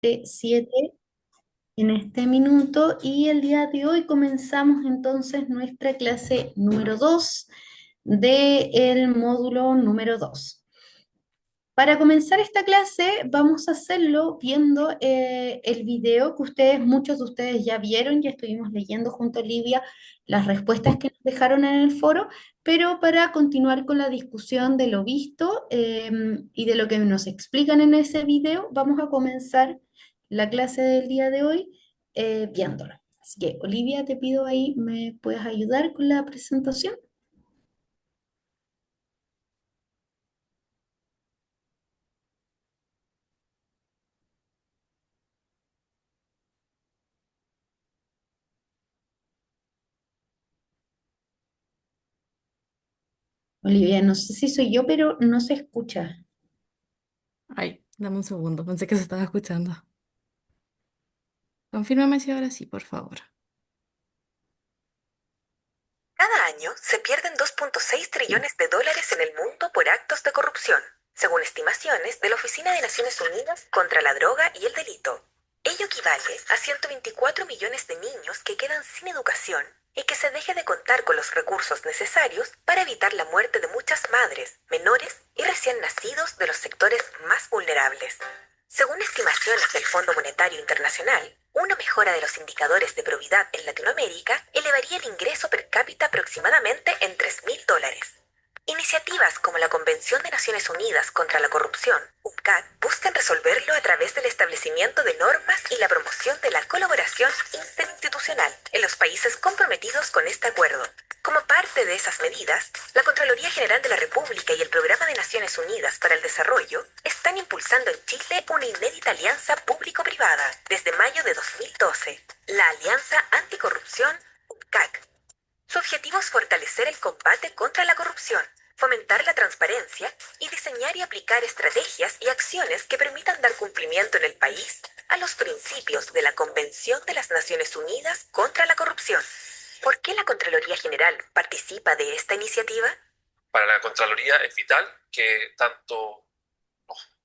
7 en este minuto y el día de hoy comenzamos entonces nuestra clase número 2 del módulo número 2. Para comenzar esta clase vamos a hacerlo viendo el video que muchos de ustedes ya vieron, ya estuvimos leyendo junto a Olivia las respuestas que nos dejaron en el foro, pero para continuar con la discusión de lo visto y de lo que nos explican en ese video, vamos a comenzar la clase del día de hoy viéndolo. Así que Olivia, te pido ahí, ¿me puedes ayudar con la presentación? Olivia, no sé si soy yo, pero no se escucha. Ay, dame un segundo, pensé que se estaba escuchando. Confírmame si ahora sí, por favor. Cada año se pierden 2.6 trillones de dólares en el mundo por actos de corrupción, según estimaciones de la Oficina de Naciones Unidas contra la Droga y el Delito. Ello equivale a 124 millones de niños que quedan sin educación y que se deje de contar con los recursos necesarios para evitar la muerte de muchas madres, menores y recién nacidos de los sectores más vulnerables. Según estimaciones del Fondo Monetario Internacional, una mejora de los indicadores de probidad en Latinoamérica elevaría el ingreso per cápita aproximadamente en $3.000. Iniciativas como la Convención de Naciones Unidas contra la Corrupción, UNCAC, buscan resolverlo a través del establecimiento de normas y la promoción de la colaboración interinstitucional en los países comprometidos con este acuerdo. Como parte de esas medidas, la Contraloría General de la República y el Programa de Naciones Unidas para el Desarrollo están impulsando en Chile una inédita alianza público-privada desde mayo de 2012, la Alianza Anticorrupción UNCAC. Su objetivo es fortalecer el combate contra la corrupción, fomentar la transparencia y diseñar y aplicar estrategias y acciones que permitan dar cumplimiento en el país a los principios de la Convención de las Naciones Unidas contra la Corrupción. ¿Por qué la Contraloría General participa de esta iniciativa? Para la Contraloría es vital que tanto los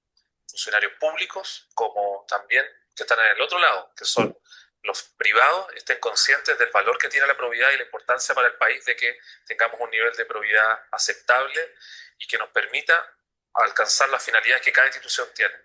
funcionarios públicos como también que están en el otro lado, que son los privados, estén conscientes del valor que tiene la probidad y la importancia para el país de que tengamos un nivel de probidad aceptable y que nos permita alcanzar las finalidades que cada institución tiene.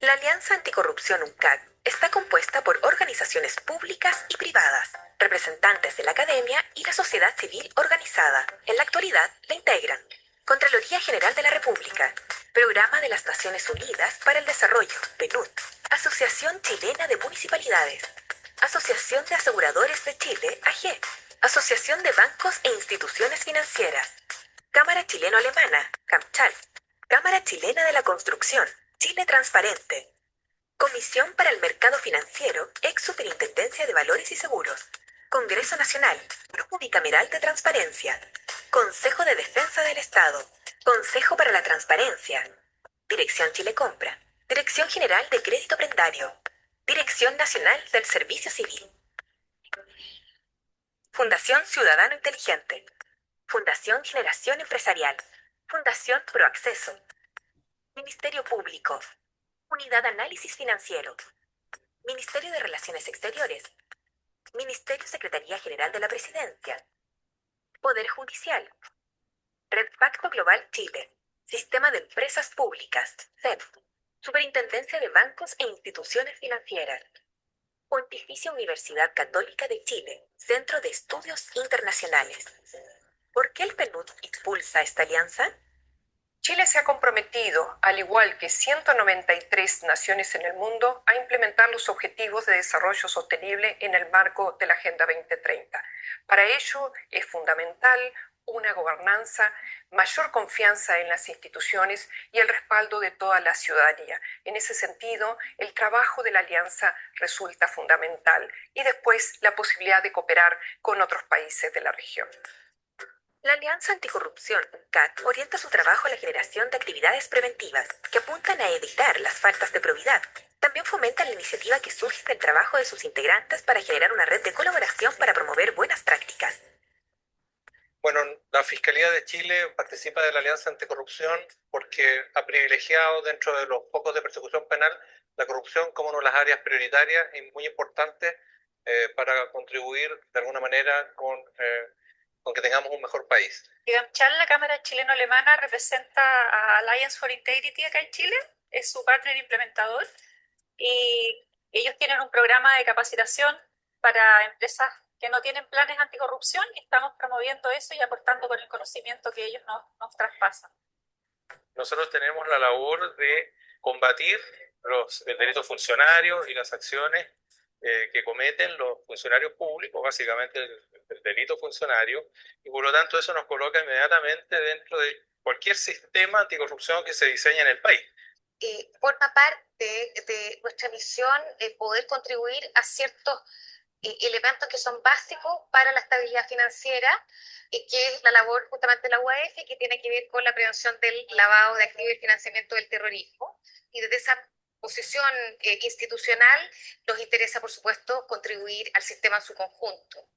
La Alianza Anticorrupción UNCAC está compuesta por organizaciones públicas y privadas, representantes de la academia y la sociedad civil organizada. En la actualidad la integran Contraloría General de la República, Programa de las Naciones Unidas para el Desarrollo, PNUD, Asociación Chilena de Municipalidades, Asociación de Aseguradores de Chile, AG, Asociación de Bancos e Instituciones Financieras, Cámara Chileno-Alemana, CAMCHAL, Cámara Chilena de la Construcción, Chile Transparente, Comisión para el Mercado Financiero, ex Superintendencia de Valores y Seguros, Congreso Nacional, Grupo Bicameral de Transparencia, Consejo de Defensa del Estado, Consejo para la Transparencia, Dirección Chile Compra, Dirección General de Crédito Prendario, Dirección Nacional del Servicio Civil, Fundación Ciudadano Inteligente, Fundación Generación Empresarial, Fundación Proacceso, Ministerio Público, Unidad Análisis Financiero, Ministerio de Relaciones Exteriores, Ministerio Secretaría General de la Presidencia, Poder Judicial, Red Pacto Global Chile, Sistema de Empresas Públicas, CEP, Superintendencia de Bancos e Instituciones Financieras, Pontificia Universidad Católica de Chile, Centro de Estudios Internacionales. ¿Por qué el PNUD impulsa esta alianza? Chile se ha comprometido, al igual que 193 naciones en el mundo, a implementar los Objetivos de Desarrollo Sostenible en el marco de la Agenda 2030. Para ello es fundamental una gobernanza, mayor confianza en las instituciones y el respaldo de toda la ciudadanía. En ese sentido, el trabajo de la alianza resulta fundamental y después la posibilidad de cooperar con otros países de la región. La Alianza Anticorrupción, CAC, orienta su trabajo a la generación de actividades preventivas que apuntan a evitar las faltas de probidad. También fomenta la iniciativa que surge del trabajo de sus integrantes para generar una red de colaboración para promover buenas prácticas. Bueno, la Fiscalía de Chile participa de la Alianza Anticorrupción porque ha privilegiado dentro de los focos de persecución penal la corrupción como una de las áreas prioritarias y muy importantes para contribuir de alguna manera con que tengamos un mejor país. IDAMCHAL, la Cámara Chileno-Alemana, representa a Alliance for Integrity acá en Chile, es su partner implementador y ellos tienen un programa de capacitación para empresas que no tienen planes anticorrupción y estamos promoviendo eso y aportando con el conocimiento que ellos nos traspasan. Nosotros tenemos la labor de combatir los delitos funcionarios y las acciones que cometen los funcionarios públicos, básicamente el delito funcionario, y por lo tanto eso nos coloca inmediatamente dentro de cualquier sistema anticorrupción que se diseñe en el país. Forma parte de nuestra misión poder contribuir a ciertos elementos que son básicos para la estabilidad financiera, que es la labor justamente de la UAF, que tiene que ver con la prevención del lavado de activos y financiamiento del terrorismo. Y desde esa posición institucional nos interesa, por supuesto, contribuir al sistema en su conjunto.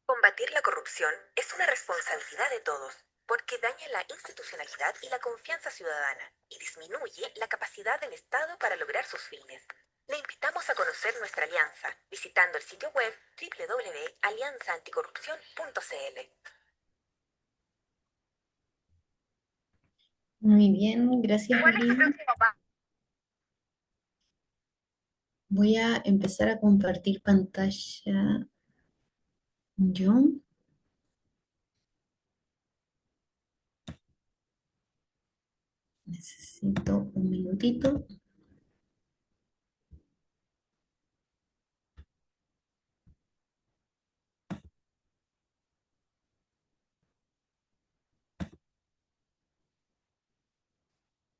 Combatir la corrupción es una responsabilidad de todos, porque daña la institucionalidad y la confianza ciudadana y disminuye la capacidad del Estado para lograr sus fines. Le invitamos a conocer nuestra alianza visitando el sitio web www.alianzaanticorrupción.cl. Muy bien, gracias, ¿Cuál es tu Lili. próximo paso? Voy a empezar a compartir pantalla yo. Necesito un minutito.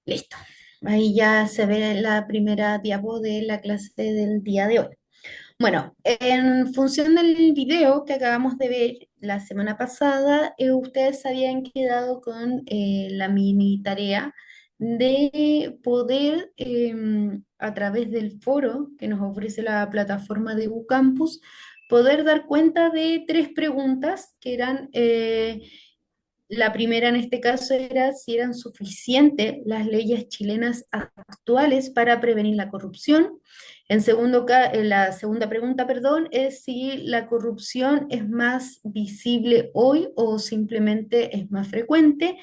Listo. Ahí ya se ve la primera diapo de la clase del día de hoy. Bueno, en función del video que acabamos de ver la semana pasada, ustedes habían quedado con la mini tarea de poder, a través del foro que nos ofrece la plataforma de UCampus, poder dar cuenta de tres preguntas que eran, la primera en este caso era si eran suficientes las leyes chilenas actuales para prevenir la corrupción. La segunda pregunta, perdón, es si la corrupción es más visible hoy o simplemente es más frecuente.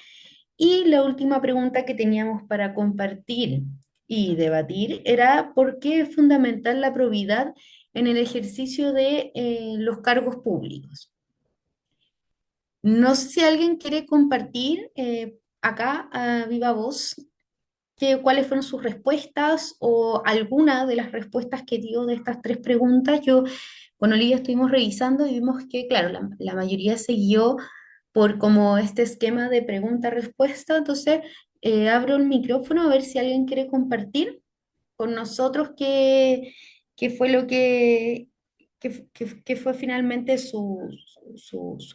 Y la última pregunta que teníamos para compartir y debatir era por qué es fundamental la probidad en el ejercicio de los cargos públicos. No sé si alguien quiere compartir acá a viva voz cuáles fueron sus respuestas o alguna de las respuestas que dio de estas tres preguntas. Yo con Olivia estuvimos revisando y vimos que, claro, la mayoría se guió por como este esquema de pregunta-respuesta. Entonces, abro el micrófono a ver si alguien quiere compartir con nosotros qué fue lo que fue finalmente su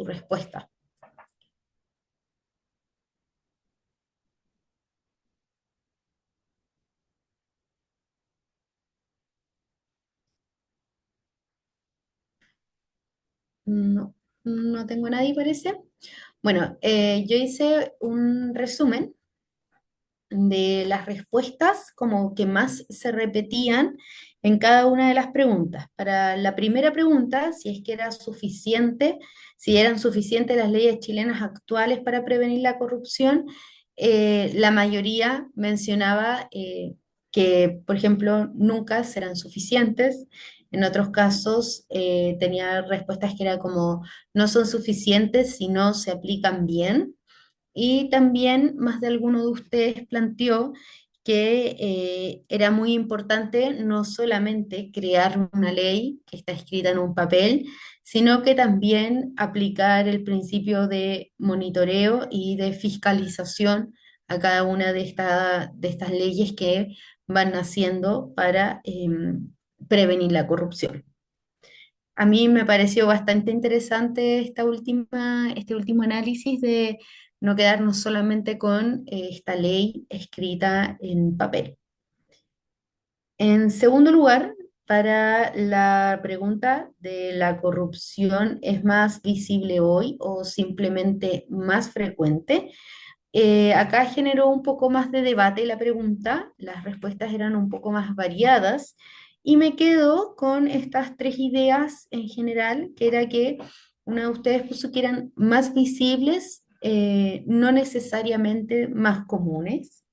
respuesta. No, no tengo a nadie, parece. Bueno, yo hice un resumen de las respuestas como que más se repetían en cada una de las preguntas. Para la primera pregunta, si es que era suficiente, si eran suficientes las leyes chilenas actuales para prevenir la corrupción, la mayoría mencionaba que, por ejemplo, nunca serán suficientes. En otros casos tenía respuestas que era como no son suficientes si no se aplican bien. Y también más de alguno de ustedes planteó que era muy importante no solamente crear una ley que está escrita en un papel, sino que también aplicar el principio de monitoreo y de fiscalización a cada una de estas leyes que van naciendo para prevenir la corrupción. A mí me pareció bastante interesante este último análisis de no quedarnos solamente con esta ley escrita en papel. En segundo lugar, para la pregunta de la corrupción, ¿es más visible hoy o simplemente más frecuente? Acá generó un poco más de debate la pregunta, las respuestas eran un poco más variadas y me quedo con estas tres ideas en general, que era que una de ustedes puso que eran más visibles, no necesariamente más comunes.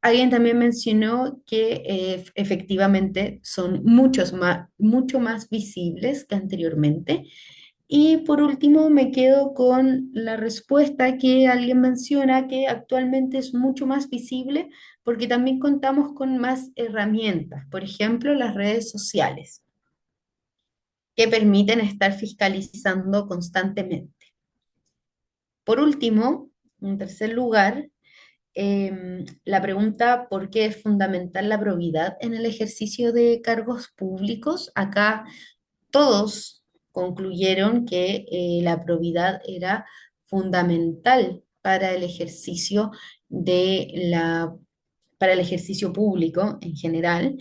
Alguien también mencionó que efectivamente son mucho más visibles que anteriormente. Y por último, me quedo con la respuesta que alguien menciona que actualmente es mucho más visible porque también contamos con más herramientas, por ejemplo, las redes sociales, que permiten estar fiscalizando constantemente. Por último, en tercer lugar, la pregunta ¿por qué es fundamental la probidad en el ejercicio de cargos públicos? Acá todos concluyeron que la probidad era fundamental para el ejercicio para el ejercicio público en general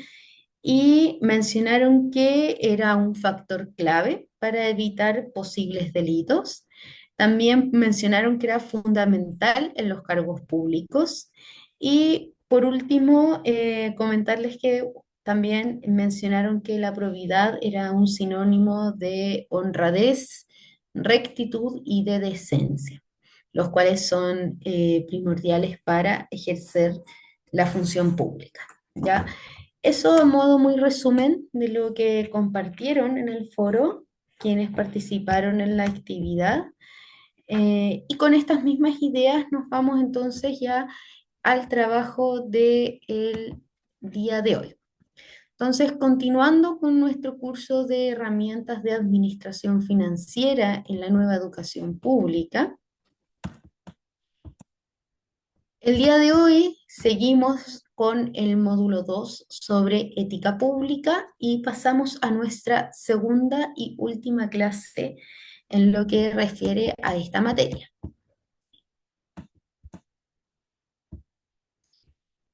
y mencionaron que era un factor clave para evitar posibles delitos. También mencionaron que era fundamental en los cargos públicos. Y por último, comentarles que también mencionaron que la probidad era un sinónimo de honradez, rectitud y de decencia, los cuales son primordiales para ejercer la función pública. ¿Ya? Eso a modo muy resumen de lo que compartieron en el foro quienes participaron en la actividad. Y con estas mismas ideas nos vamos entonces ya al trabajo del día de hoy. Entonces, continuando con nuestro curso de herramientas de administración financiera en la nueva educación pública, el día de hoy seguimos con el módulo 2 sobre ética pública y pasamos a nuestra segunda y última clase en lo que refiere a esta materia.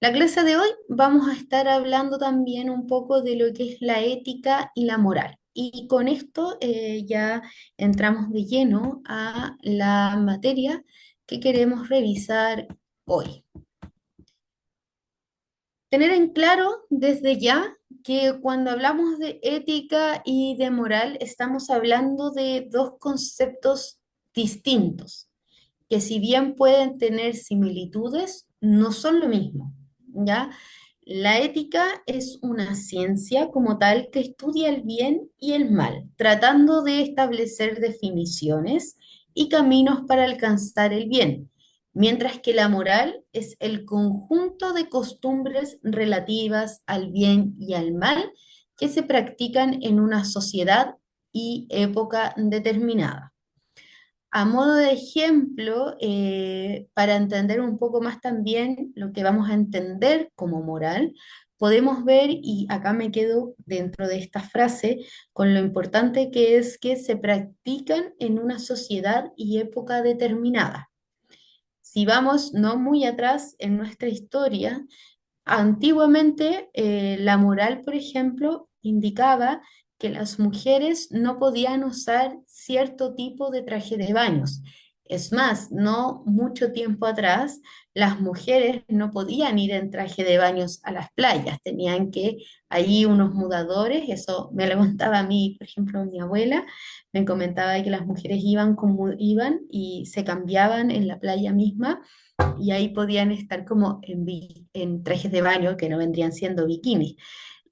La clase de hoy vamos a estar hablando también un poco de lo que es la ética y la moral. Y con esto ya entramos de lleno a la materia que queremos revisar hoy. Tener en claro desde ya que cuando hablamos de ética y de moral estamos hablando de dos conceptos distintos, que si bien pueden tener similitudes, no son lo mismo, ¿ya? La ética es una ciencia como tal que estudia el bien y el mal, tratando de establecer definiciones y caminos para alcanzar el bien, mientras que la moral es el conjunto de costumbres relativas al bien y al mal que se practican en una sociedad y época determinada. A modo de ejemplo, para entender un poco más también lo que vamos a entender como moral, podemos ver, y acá me quedo dentro de esta frase, con lo importante que es que se practican en una sociedad y época determinada. Si vamos no muy atrás en nuestra historia, antiguamente, la moral, por ejemplo, indicaba que las mujeres no podían usar cierto tipo de traje de baños. Es más, no mucho tiempo atrás, las mujeres no podían ir en traje de baños a las playas, tenían que ahí unos mudadores, eso me lo contaba a mí, por ejemplo, mi abuela, me comentaba que las mujeres iban como iban y se cambiaban en la playa misma y ahí podían estar como en trajes de baño que no vendrían siendo bikinis.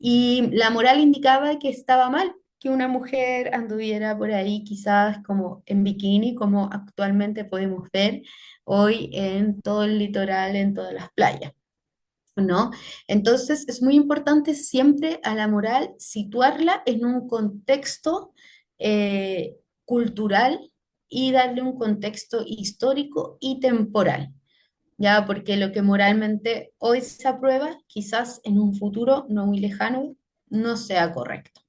Y la moral indicaba que estaba mal que una mujer anduviera por ahí quizás como en bikini, como actualmente podemos ver hoy en todo el litoral, en todas las playas, ¿no? Entonces es muy importante siempre a la moral situarla en un contexto cultural y darle un contexto histórico y temporal. Ya, porque lo que moralmente hoy se aprueba, quizás en un futuro no muy lejano no sea correcto.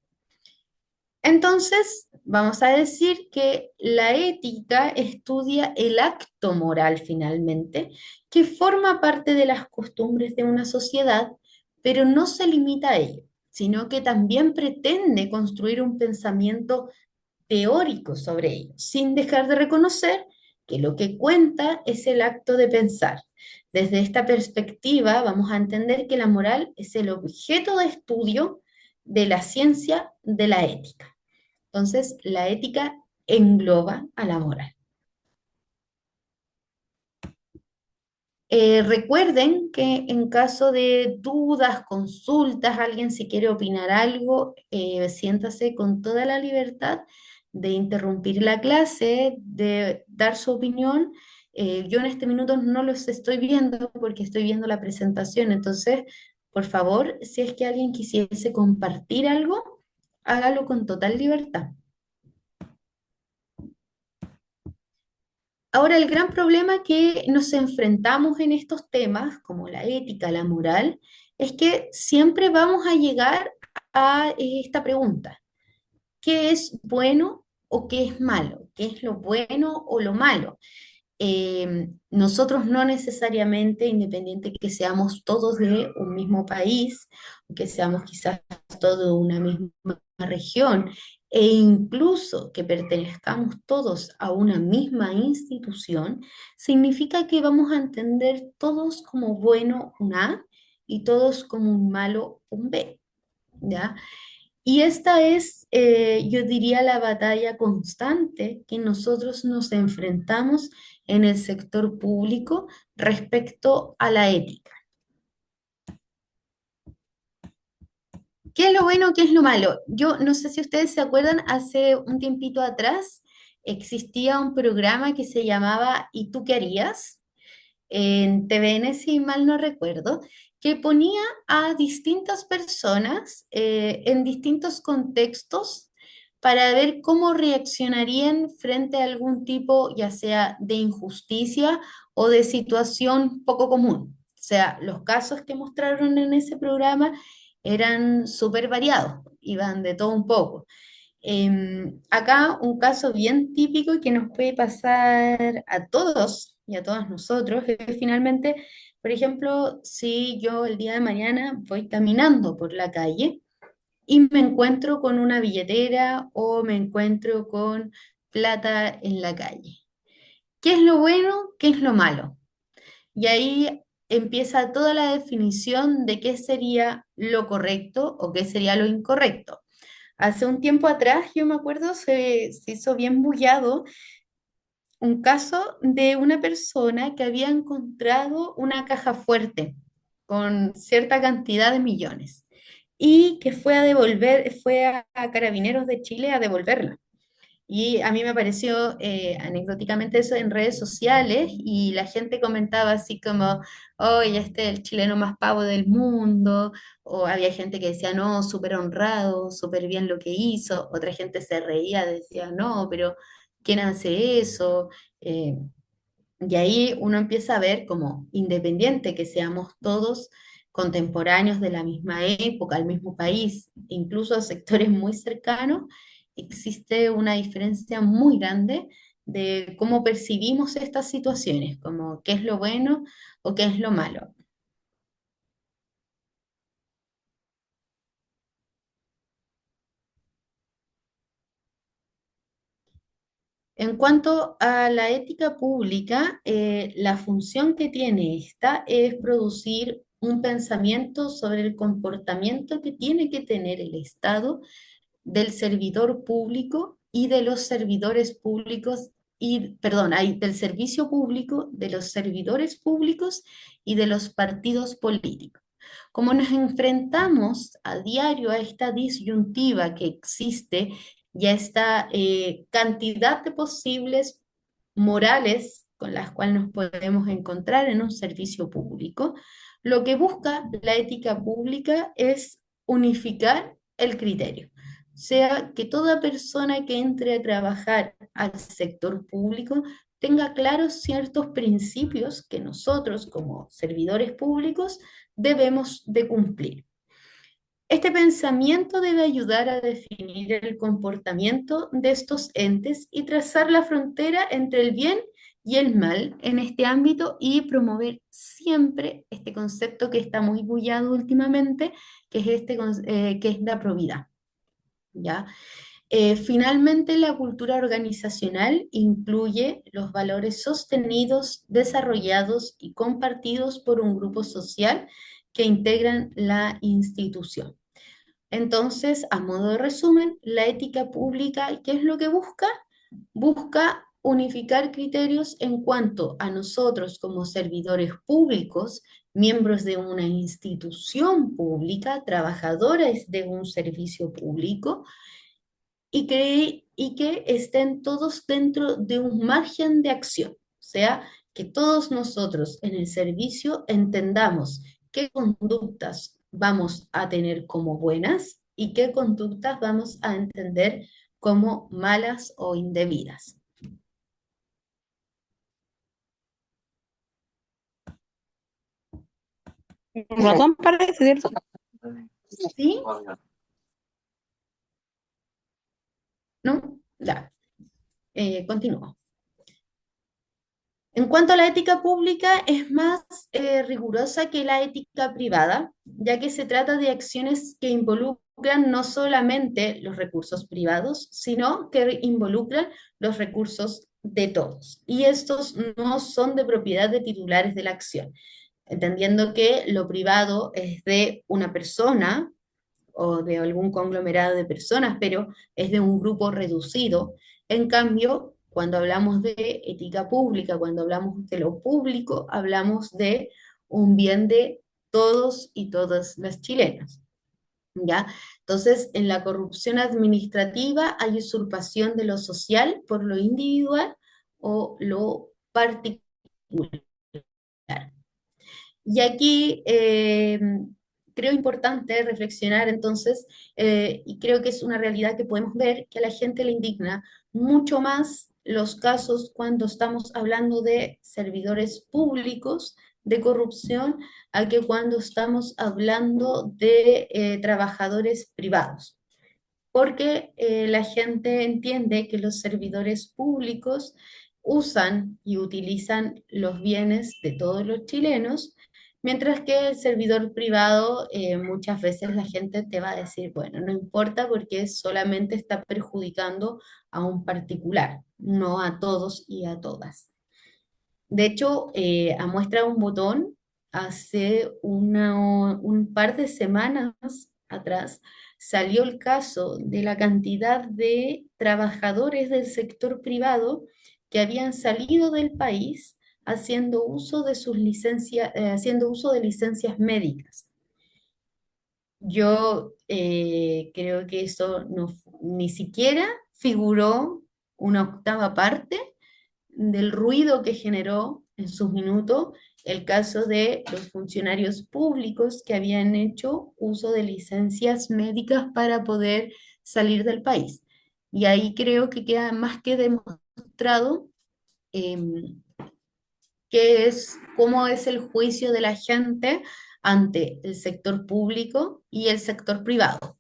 Entonces, vamos a decir que la ética estudia el acto moral finalmente, que forma parte de las costumbres de una sociedad, pero no se limita a ello, sino que también pretende construir un pensamiento teórico sobre ello, sin dejar de reconocer que lo que cuenta es el acto de pensar. Desde esta perspectiva vamos a entender que la moral es el objeto de estudio de la ciencia de la ética. Entonces, la ética engloba a la moral. Recuerden que en caso de dudas, consultas, alguien si quiere opinar algo, siéntase con toda la libertad de interrumpir la clase, de dar su opinión. Yo en este minuto no los estoy viendo porque estoy viendo la presentación, entonces, por favor, si es que alguien quisiese compartir algo, hágalo con total libertad. Ahora, el gran problema que nos enfrentamos en estos temas, como la ética, la moral, es que siempre vamos a llegar a esta pregunta: ¿qué es bueno o qué es malo? ¿Qué es lo bueno o lo malo? Nosotros no necesariamente, independiente que seamos todos de un mismo país, o que seamos quizás todos de una misma región, e incluso que pertenezcamos todos a una misma institución, significa que vamos a entender todos como bueno un A y todos como un malo un B, ¿ya? Y esta es, yo diría, la batalla constante que nosotros nos enfrentamos en el sector público respecto a la ética. ¿Qué es lo bueno, qué es lo malo? Yo no sé si ustedes se acuerdan, hace un tiempito atrás existía un programa que se llamaba ¿Y tú qué harías? En TVN, si mal no recuerdo, que ponía a distintas personas en distintos contextos para ver cómo reaccionarían frente a algún tipo, ya sea de injusticia o de situación poco común. O sea, los casos que mostraron en ese programa eran súper variados, iban de todo un poco. Acá un caso bien típico que nos puede pasar a todos y a todas nosotros es finalmente, por ejemplo, si yo el día de mañana voy caminando por la calle y me encuentro con una billetera o me encuentro con plata en la calle. ¿Qué es lo bueno? ¿Qué es lo malo? Y ahí empieza toda la definición de qué sería lo correcto o qué sería lo incorrecto. Hace un tiempo atrás, yo me acuerdo, se hizo bien bullado un caso de una persona que había encontrado una caja fuerte con cierta cantidad de millones y que fue a devolver, fue a Carabineros de Chile a devolverla. Y a mí me pareció anecdóticamente eso en redes sociales y la gente comentaba así como, oye, este es el chileno más pavo del mundo, o había gente que decía, no, súper honrado, súper bien lo que hizo, otra gente se reía, decía, no, pero ¿quién hace eso? Eh, y ahí uno empieza a ver como independiente que seamos todos contemporáneos de la misma época, al mismo país, incluso sectores muy cercanos, existe una diferencia muy grande de cómo percibimos estas situaciones, como qué es lo bueno o qué es lo malo. En cuanto a la ética pública, la función que tiene esta es producir un pensamiento sobre el comportamiento que tiene que tener el Estado del servidor público y de los servidores públicos, y, perdón, hay del servicio público, de los servidores públicos y de los partidos políticos. Como nos enfrentamos a diario a esta disyuntiva que existe y a esta cantidad de posibles morales con las cuales nos podemos encontrar en un servicio público, lo que busca la ética pública es unificar el criterio. O sea, que toda persona que entre a trabajar al sector público tenga claros ciertos principios que nosotros como servidores públicos debemos de cumplir. Este pensamiento debe ayudar a definir el comportamiento de estos entes y trazar la frontera entre el bien y el mal en este ámbito y promover siempre este concepto que está muy bullado últimamente, que es, que es la probidad, ¿ya? Finalmente, la cultura organizacional incluye los valores sostenidos, desarrollados y compartidos por un grupo social que integran la institución. Entonces, a modo de resumen, la ética pública, ¿qué es lo que busca? Busca unificar criterios en cuanto a nosotros como servidores públicos, miembros de una institución pública, trabajadores de un servicio público, y que estén todos dentro de un margen de acción. O sea, que todos nosotros en el servicio entendamos qué conductas vamos a tener como buenas y qué conductas vamos a entender como malas o indebidas. Razón parece, ¿cierto? ¿Sí? ¿No? Ya. Continúo. En cuanto a la ética pública, es más rigurosa que la ética privada, ya que se trata de acciones que involucran no solamente los recursos privados, sino que involucran los recursos de todos. Y estos no son de propiedad de titulares de la acción, entendiendo que lo privado es de una persona o de algún conglomerado de personas, pero es de un grupo reducido. En cambio, cuando hablamos de ética pública, cuando hablamos de lo público, hablamos de un bien de todos y todas las chilenas. ¿Ya? Entonces, en la corrupción administrativa hay usurpación de lo social por lo individual o lo particular. Y aquí creo importante reflexionar entonces, y creo que es una realidad que podemos ver, que a la gente le indigna mucho más los casos cuando estamos hablando de servidores públicos de corrupción a que cuando estamos hablando de trabajadores privados. Porque la gente entiende que los servidores públicos usan y utilizan los bienes de todos los chilenos. Mientras que el servidor privado, muchas veces la gente te va a decir, bueno, no importa porque solamente está perjudicando a un particular, no a todos y a todas. De hecho, a muestra de un botón, hace un par de semanas atrás salió el caso de la cantidad de trabajadores del sector privado que habían salido del país haciendo uso de sus licencias, haciendo uso de licencias médicas. Yo creo que eso no, ni siquiera figuró una octava parte del ruido que generó en sus minutos el caso de los funcionarios públicos que habían hecho uso de licencias médicas para poder salir del país. Y ahí creo que queda más que demostrado eh, cómo es el juicio de la gente ante el sector público y el sector privado.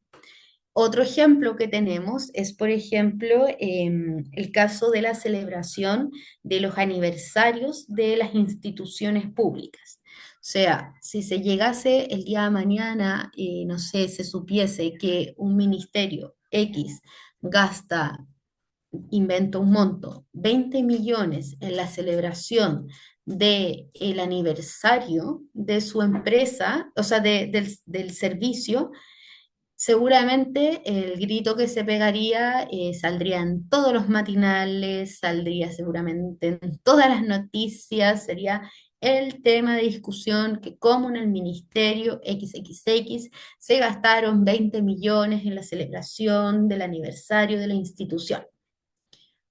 Otro ejemplo que tenemos es, por ejemplo, el caso de la celebración de los aniversarios de las instituciones públicas. O sea, si se llegase el día de mañana, no sé, se supiese que un ministerio X gasta, invento un monto, 20 millones en la celebración del aniversario de su empresa, o sea, del servicio, seguramente el grito que se pegaría saldría en todos los matinales, saldría seguramente en todas las noticias, sería el tema de discusión que como en el ministerio XXX se gastaron 20 millones en la celebración del aniversario de la institución.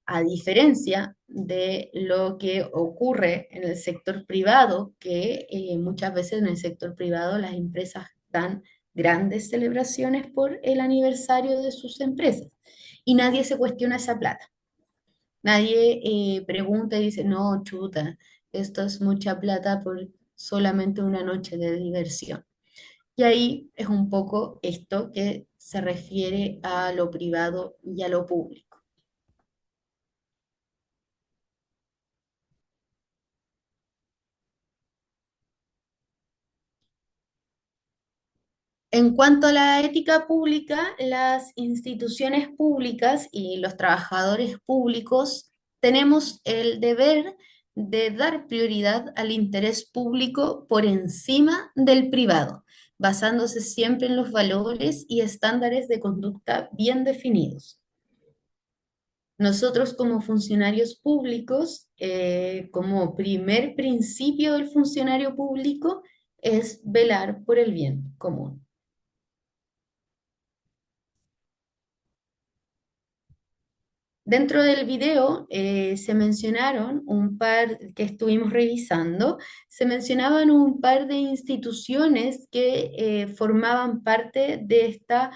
A diferencia de lo que ocurre en el sector privado, que muchas veces en el sector privado las empresas dan grandes celebraciones por el aniversario de sus empresas y nadie se cuestiona esa plata. Nadie pregunta y dice, no, chuta, esto es mucha plata por solamente una noche de diversión. Y ahí es un poco esto que se refiere a lo privado y a lo público. En cuanto a la ética pública, las instituciones públicas y los trabajadores públicos tenemos el deber de dar prioridad al interés público por encima del privado, basándose siempre en los valores y estándares de conducta bien definidos. Nosotros como funcionarios públicos, como primer principio del funcionario público, es velar por el bien común. Dentro del video se mencionaron un par que estuvimos revisando, se mencionaban un par de instituciones que formaban parte de esta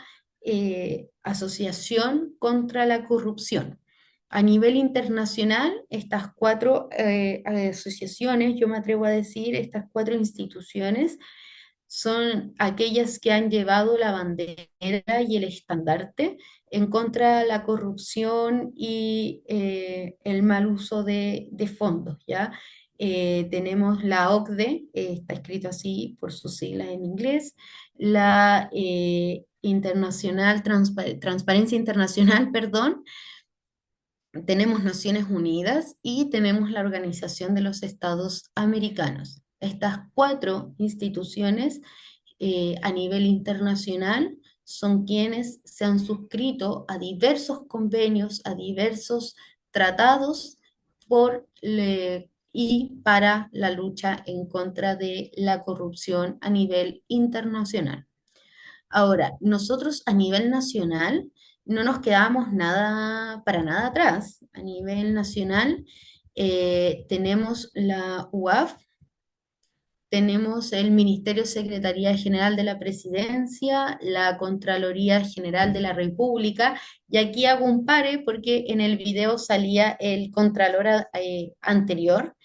asociación contra la corrupción. A nivel internacional, estas cuatro asociaciones, yo me atrevo a decir, estas cuatro instituciones, son aquellas que han llevado la bandera y el estandarte en contra de la corrupción y el mal uso de fondos, ¿ya? Tenemos la OCDE, está escrito así por sus siglas en inglés, la Transparencia Internacional, perdón, tenemos Naciones Unidas y tenemos la Organización de los Estados Americanos. Estas cuatro instituciones a nivel internacional son quienes se han suscrito a diversos convenios, a diversos tratados y para la lucha en contra de la corrupción a nivel internacional. Ahora, nosotros a nivel nacional no nos quedamos nada, para nada atrás. A nivel nacional tenemos la UAF, tenemos el Ministerio Secretaría General de la Presidencia, la Contraloría General de la República, y aquí hago un pare porque en el video salía el Contralor anterior,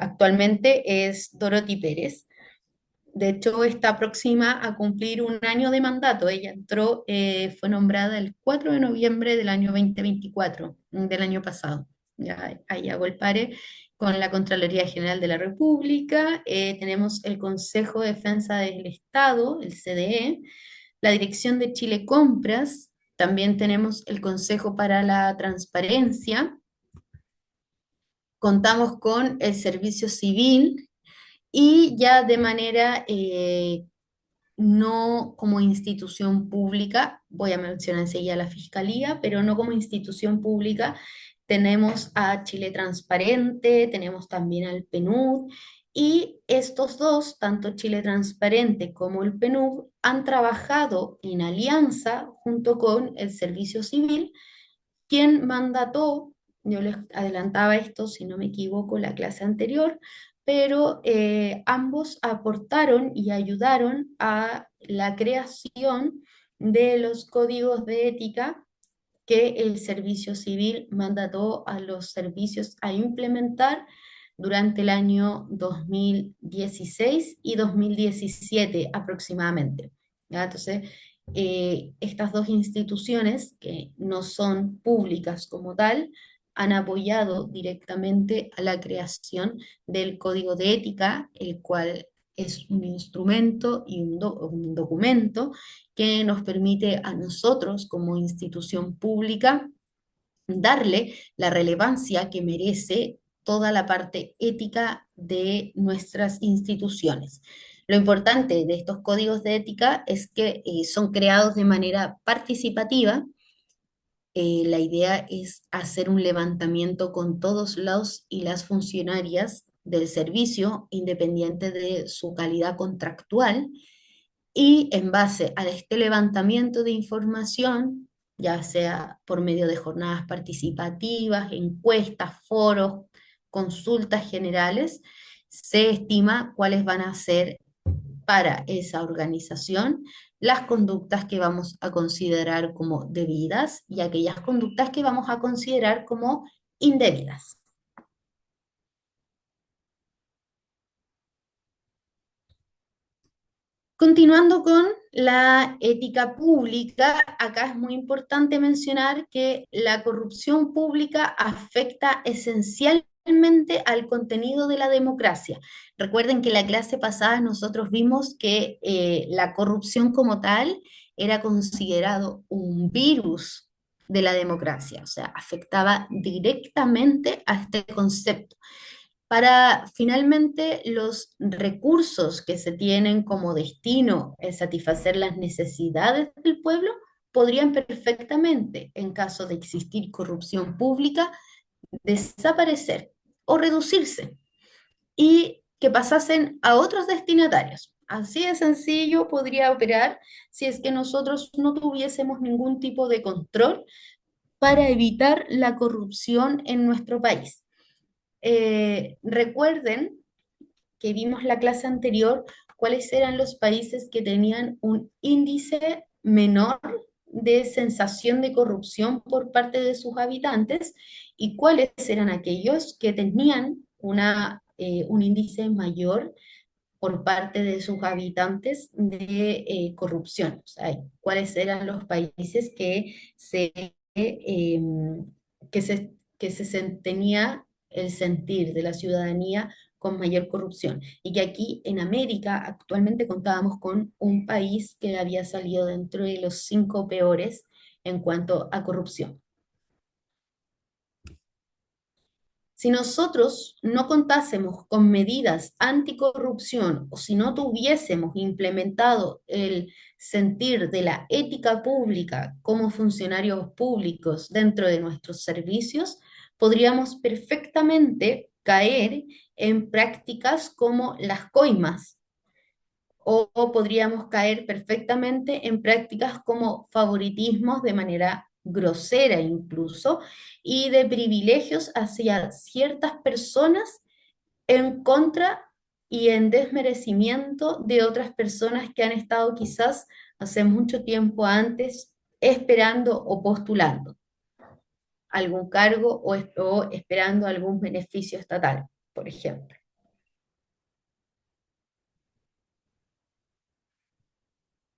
actualmente es Dorothy Pérez. De hecho, está próxima a cumplir un año de mandato. Ella entró, fue nombrada el 4 de noviembre del año 2024, del año pasado. Ya, ahí hago el pare con la Contraloría General de la República. Tenemos el Consejo de Defensa del Estado, el CDE, la Dirección de Chile Compras. También tenemos el Consejo para la Transparencia. Contamos con el Servicio Civil y ya de manera no como institución pública, voy a mencionar enseguida la Fiscalía, pero no como institución pública, tenemos a Chile Transparente, tenemos también al PNUD, y estos dos, tanto Chile Transparente como el PNUD, han trabajado en alianza junto con el Servicio Civil, quien mandató, yo les adelantaba esto, si no me equivoco, la clase anterior, pero ambos aportaron y ayudaron a la creación de los códigos de ética que el servicio civil mandató a los servicios a implementar durante el año 2016 y 2017 aproximadamente. ¿Ya? Entonces, estas dos instituciones, que no son públicas como tal, han apoyado directamente a la creación del Código de Ética, el cual es un instrumento y un documento que nos permite a nosotros como institución pública darle la relevancia que merece toda la parte ética de nuestras instituciones. Lo importante de estos códigos de ética es que son creados de manera participativa. La idea es hacer un levantamiento con todos los y las funcionarias del servicio, independiente de su calidad contractual, y en base a este levantamiento de información, ya sea por medio de jornadas participativas, encuestas, foros, consultas generales, se estima cuáles van a ser para esa organización las conductas que vamos a considerar como debidas y aquellas conductas que vamos a considerar como indebidas. Continuando con la ética pública, acá es muy importante mencionar que la corrupción pública afecta esencialmente realmente al contenido de la democracia. Recuerden que la clase pasada nosotros vimos que la corrupción como tal era considerado un virus de la democracia, o sea, afectaba directamente a este concepto. Para finalmente los recursos que se tienen como destino satisfacer las necesidades del pueblo, podrían perfectamente, en caso de existir corrupción pública, desaparecer o reducirse y que pasasen a otros destinatarios. Así de sencillo podría operar si es que nosotros no tuviésemos ningún tipo de control para evitar la corrupción en nuestro país. Recuerden que vimos la clase anterior cuáles eran los países que tenían un índice menor de sensación de corrupción por parte de sus habitantes y cuáles eran aquellos que tenían un índice mayor por parte de sus habitantes de corrupción. O sea, cuáles eran los países que tenía el sentir de la ciudadanía con mayor corrupción. Y que aquí en América actualmente contábamos con un país que había salido dentro de los 5 peores en cuanto a corrupción. Si nosotros no contásemos con medidas anticorrupción o si no tuviésemos implementado el sentir de la ética pública como funcionarios públicos dentro de nuestros servicios, podríamos perfectamente caer en prácticas como las coimas o podríamos caer perfectamente en prácticas como favoritismos de manera grosera incluso, y de privilegios hacia ciertas personas en contra y en desmerecimiento de otras personas que han estado quizás hace mucho tiempo antes esperando o postulando algún cargo o esperando algún beneficio estatal, por ejemplo.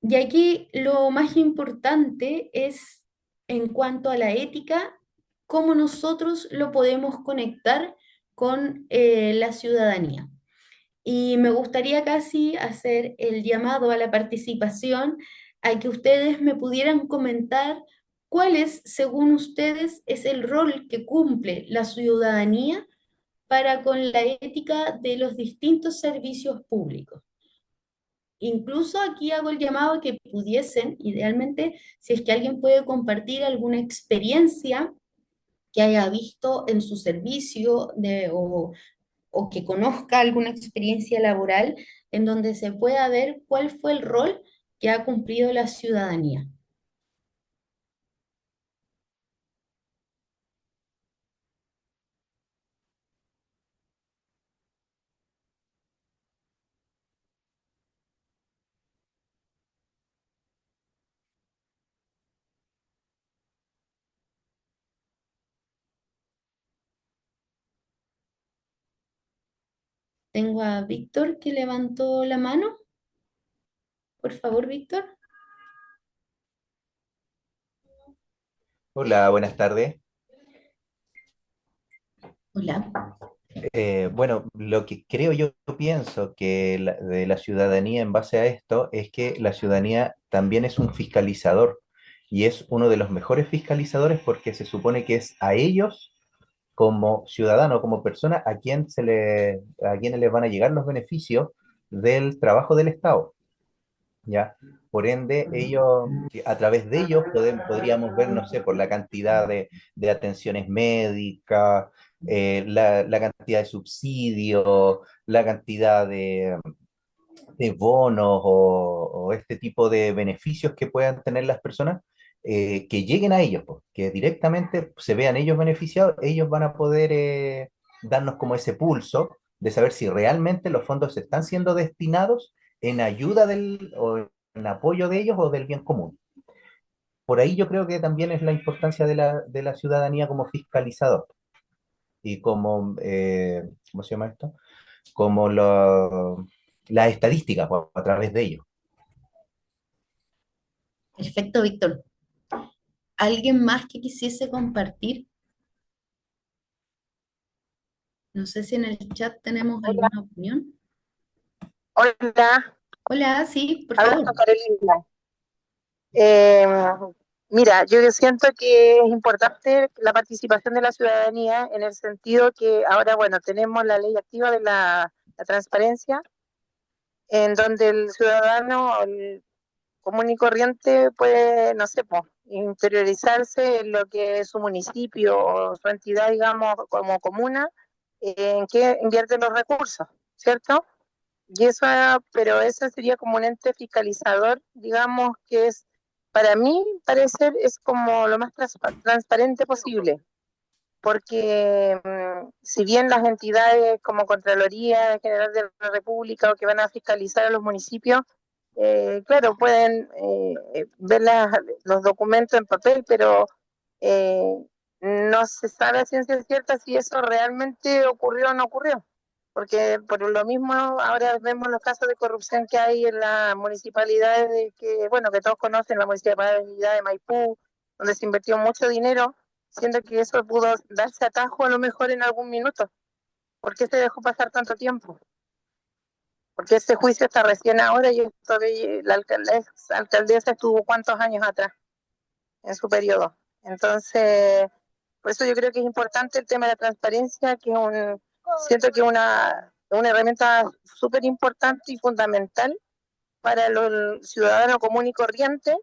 Y aquí lo más importante es, en cuanto a la ética, cómo nosotros lo podemos conectar con la ciudadanía. Y me gustaría casi hacer el llamado a la participación, a que ustedes me pudieran comentar cuál es, según ustedes, es el rol que cumple la ciudadanía para con la ética de los distintos servicios públicos. Incluso aquí hago el llamado a que pudiesen, idealmente, si es que alguien puede compartir alguna experiencia que haya visto en su servicio o que conozca alguna experiencia laboral en donde se pueda ver cuál fue el rol que ha cumplido la ciudadanía. Tengo a Víctor que levantó la mano. Por favor, Víctor. Hola, buenas tardes. Hola. Bueno, lo que creo yo pienso que de la ciudadanía en base a esto es que la ciudadanía también es un fiscalizador y es uno de los mejores fiscalizadores porque se supone que es a ellos como ciudadano, como persona, a quienes les van a llegar los beneficios del trabajo del Estado. ¿Ya? Por ende, a través de ellos podríamos ver, no sé, por la cantidad de atenciones médicas, la cantidad de subsidios, la cantidad de bonos o este tipo de beneficios que puedan tener las personas, que lleguen a ellos, pues, que directamente se vean ellos beneficiados, ellos van a poder darnos como ese pulso de saber si realmente los fondos están siendo destinados en ayuda o en apoyo de ellos o del bien común. Por ahí yo creo que también es la importancia de la ciudadanía como fiscalizador y como, ¿cómo se llama esto? Como las estadísticas pues, a través de ellos. Perfecto, Víctor. ¿Alguien más que quisiese compartir? No sé si en el chat tenemos Hola, alguna opinión. hola, Hola, sí, por hablas favor. con Carolina. Eh, Mira, yo siento que es importante la participación de la ciudadanía en el sentido que ahora, bueno, tenemos la ley activa de la transparencia, en donde el ciudadano el común y corriente puede, no sé, pues, interiorizarse en lo que es su municipio o su entidad, digamos, como comuna, en qué invierte los recursos, ¿cierto? Y eso, pero ese sería como un ente fiscalizador, digamos, que es, para mí, parecer, es como lo más transparente posible, porque si bien las entidades como Contraloría General de la República o que van a fiscalizar a los municipios, claro, pueden ver los documentos en papel, pero eh, no se sabe a ciencia cierta si eso realmente ocurrió o no ocurrió. Porque por lo mismo ahora vemos los casos de corrupción que hay en las municipalidades de que, bueno, que todos conocen, la municipalidad de Maipú, donde se invirtió mucho dinero, siendo que eso pudo darse atajo a lo mejor en algún minuto. ¿Por qué se dejó pasar tanto tiempo? Porque ese juicio está recién ahora y todavía alcaldesa estuvo cuántos años atrás en su periodo. Entonces, por eso yo creo que es importante el tema de la transparencia, que es siento que es una herramienta súper importante y fundamental para el ciudadano común y corriente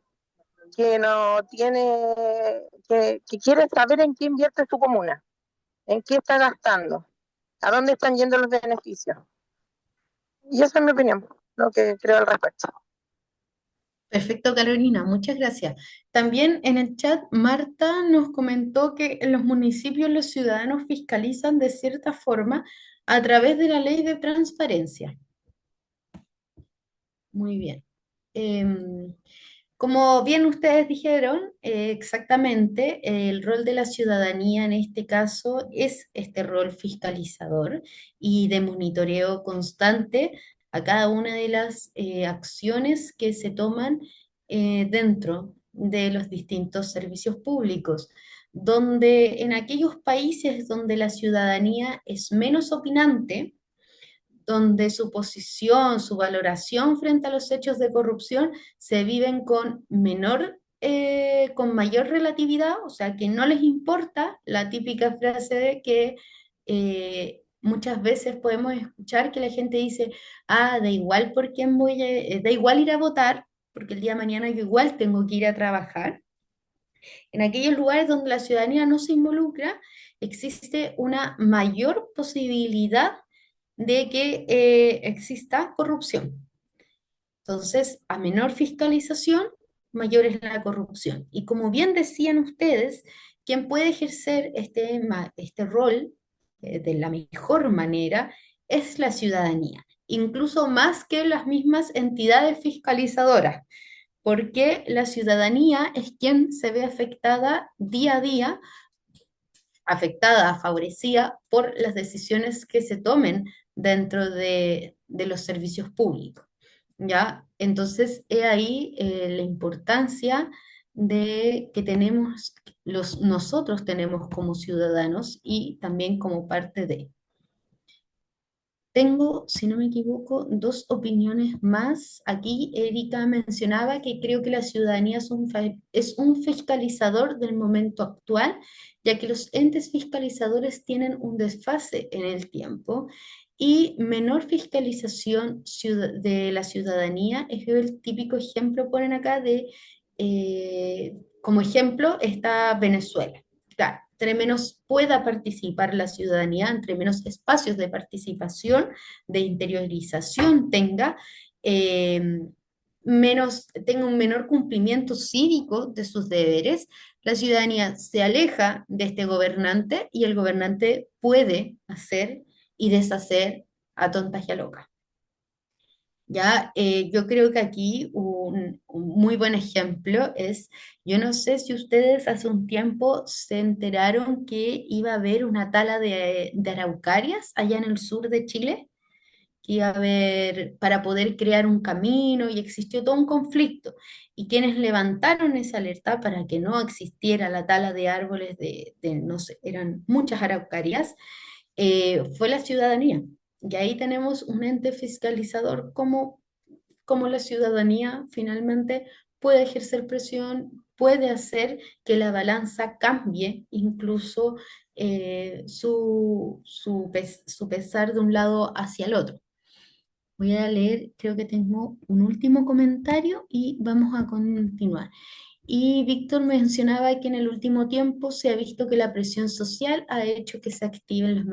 que no tiene, que quiere saber en qué invierte su comuna, en qué está gastando, a dónde están yendo los beneficios. Y esa es mi opinión, lo que creo al respecto. Perfecto, Carolina, muchas gracias. También en el chat, Marta nos comentó que en los municipios los ciudadanos fiscalizan de cierta forma a través de la ley de transparencia. Muy bien. Como bien ustedes dijeron, exactamente, el rol de la ciudadanía en este caso es este rol fiscalizador y de monitoreo constante a cada una de las acciones que se toman dentro de los distintos servicios públicos, donde en aquellos países donde la ciudadanía es menos opinante, donde su posición, su valoración frente a los hechos de corrupción se viven con mayor relatividad, o sea, que no les importa la típica frase de que muchas veces podemos escuchar que la gente dice, ah, da igual por quién da igual ir a votar, porque el día de mañana yo igual tengo que ir a trabajar. En aquellos lugares donde la ciudadanía no se involucra, existe una mayor posibilidad de que exista corrupción. Entonces, a menor fiscalización, mayor es la corrupción. Y como bien decían ustedes, quien puede ejercer este rol de la mejor manera es la ciudadanía, incluso más que las mismas entidades fiscalizadoras, porque la ciudadanía es quien se ve afectada día a día, afectada, favorecida por las decisiones que se tomen dentro de los servicios públicos. ¿Ya? Entonces, he ahí la importancia de que nosotros tenemos como ciudadanos y también como parte de. Tengo, si no me equivoco, dos opiniones más. Aquí Erika mencionaba que creo que la ciudadanía es un fiscalizador del momento actual, ya que los entes fiscalizadores tienen un desfase en el tiempo y menor fiscalización de la ciudadanía es el típico ejemplo, ponen acá como ejemplo está Venezuela. Claro, entre menos pueda participar la ciudadanía, entre menos espacios de participación, de interiorización eh, tenga un menor cumplimiento cívico de sus deberes, la ciudadanía se aleja de este gobernante y el gobernante puede hacer y deshacer a tontas y a locas. Ya, yo creo que aquí un muy buen ejemplo es, yo no sé si ustedes hace un tiempo se enteraron que iba a haber una tala de araucarias allá en el sur de Chile, que iba a haber para poder crear un camino y existió todo un conflicto. Y quienes levantaron esa alerta para que no existiera la tala de árboles no sé, eran muchas araucarias, fue la ciudadanía. Y ahí tenemos un ente fiscalizador como la ciudadanía finalmente puede ejercer presión, puede hacer que la balanza cambie, incluso su pesar de un lado hacia el otro. Voy a leer, creo que tengo un último comentario y vamos a continuar. Y Víctor mencionaba que en el último tiempo se ha visto que la presión social ha hecho que se activen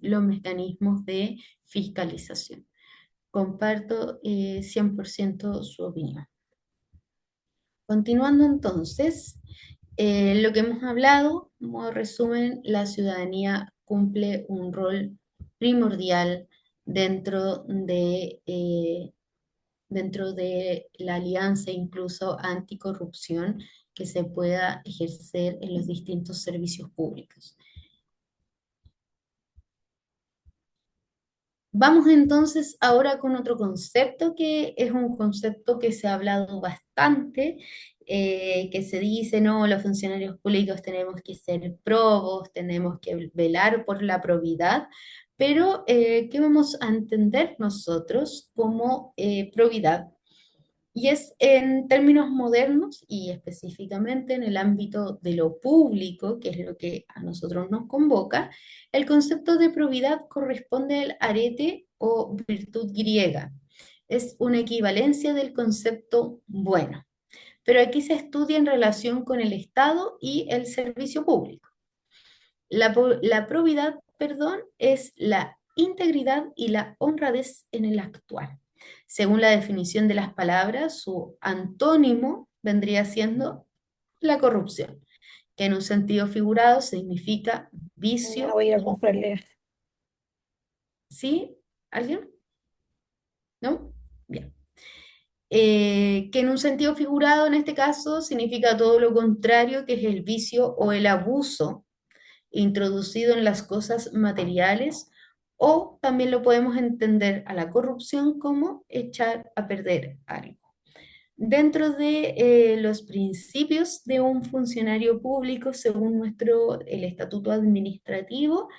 los mecanismos de fiscalización. Comparto 100% su opinión. Continuando entonces, lo que hemos hablado, como resumen, la ciudadanía cumple un rol primordial dentro dentro de la alianza incluso anticorrupción que se pueda ejercer en los distintos servicios públicos. Vamos entonces ahora con otro concepto que es un concepto que se ha hablado bastante, que se dice, no, los funcionarios públicos tenemos que ser probos, tenemos que velar por la probidad, pero ¿qué vamos a entender nosotros como probidad? Y es en términos modernos y específicamente en el ámbito de lo público, que es lo que a nosotros nos convoca, el concepto de probidad corresponde al arete o virtud griega. Es una equivalencia del concepto bueno, pero aquí se estudia en relación con el Estado y el servicio público. La probidad, perdón, es la integridad y la honradez en el actuar. Según la definición de las palabras, su antónimo vendría siendo la corrupción, que en un sentido figurado significa Ya vicio. voy a ir a comprarle. ¿Sí? ¿Alguien? ¿No? Bien. Que en un sentido figurado, en este caso, significa todo lo contrario, que es el vicio o el abuso introducido en las cosas materiales, o también lo podemos entender a la corrupción como echar a perder algo. Dentro de los principios de un funcionario público, según el estatuto administrativo,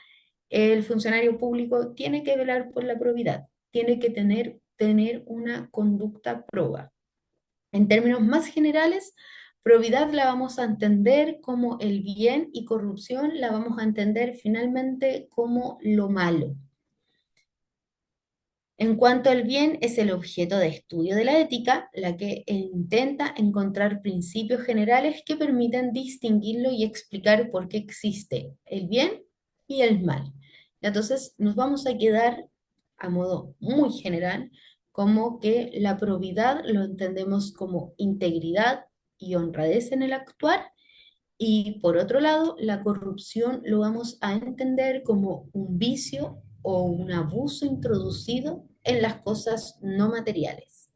el funcionario público tiene que velar por la probidad, tiene que tener una conducta proba. En términos más generales, probidad la vamos a entender como el bien y corrupción la vamos a entender finalmente como lo malo. En cuanto al bien, es el objeto de estudio de la ética, la que intenta encontrar principios generales que permiten distinguirlo y explicar por qué existe el bien y el mal. Entonces, nos vamos a quedar a modo muy general como que la probidad lo entendemos como integridad y honradez en el actuar, y por otro lado, la corrupción lo vamos a entender como un vicio o un abuso introducido en las cosas no materiales.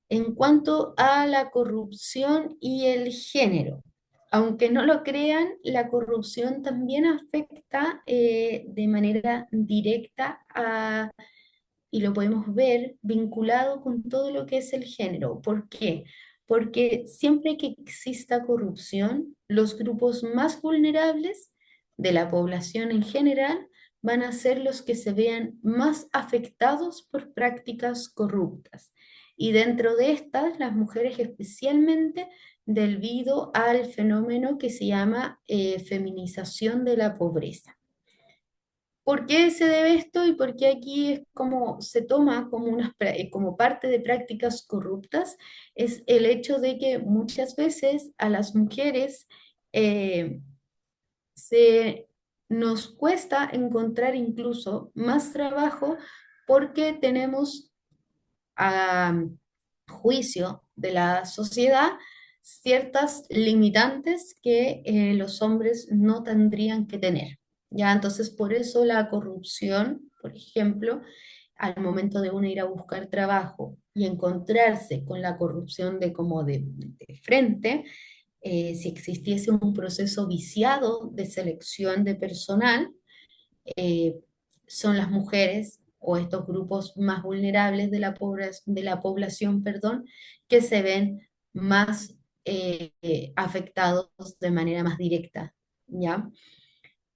En cuanto a la corrupción y el género, aunque no lo crean, la corrupción también afecta de manera directa y lo podemos ver vinculado con todo lo que es el género. ¿Por qué? Porque siempre que exista corrupción, los grupos más vulnerables de la población en general van a ser los que se vean más afectados por prácticas corruptas. Y dentro de estas, las mujeres especialmente debido al fenómeno que se llama feminización de la pobreza. ¿Por qué se debe esto y por qué aquí es como se toma como, como parte de prácticas corruptas? Es el hecho de que muchas veces a las mujeres eh, se nos cuesta encontrar incluso más trabajo porque tenemos a juicio de la sociedad ciertas limitantes que los hombres no tendrían que tener. Ya, entonces por eso la corrupción, por ejemplo, al momento de uno ir a buscar trabajo y encontrarse con la corrupción de como de frente, si existiese un proceso viciado de selección de personal, eh, son las mujeres o estos grupos más vulnerables de de la población, perdón, que se ven más afectados de manera más directa, ¿ya?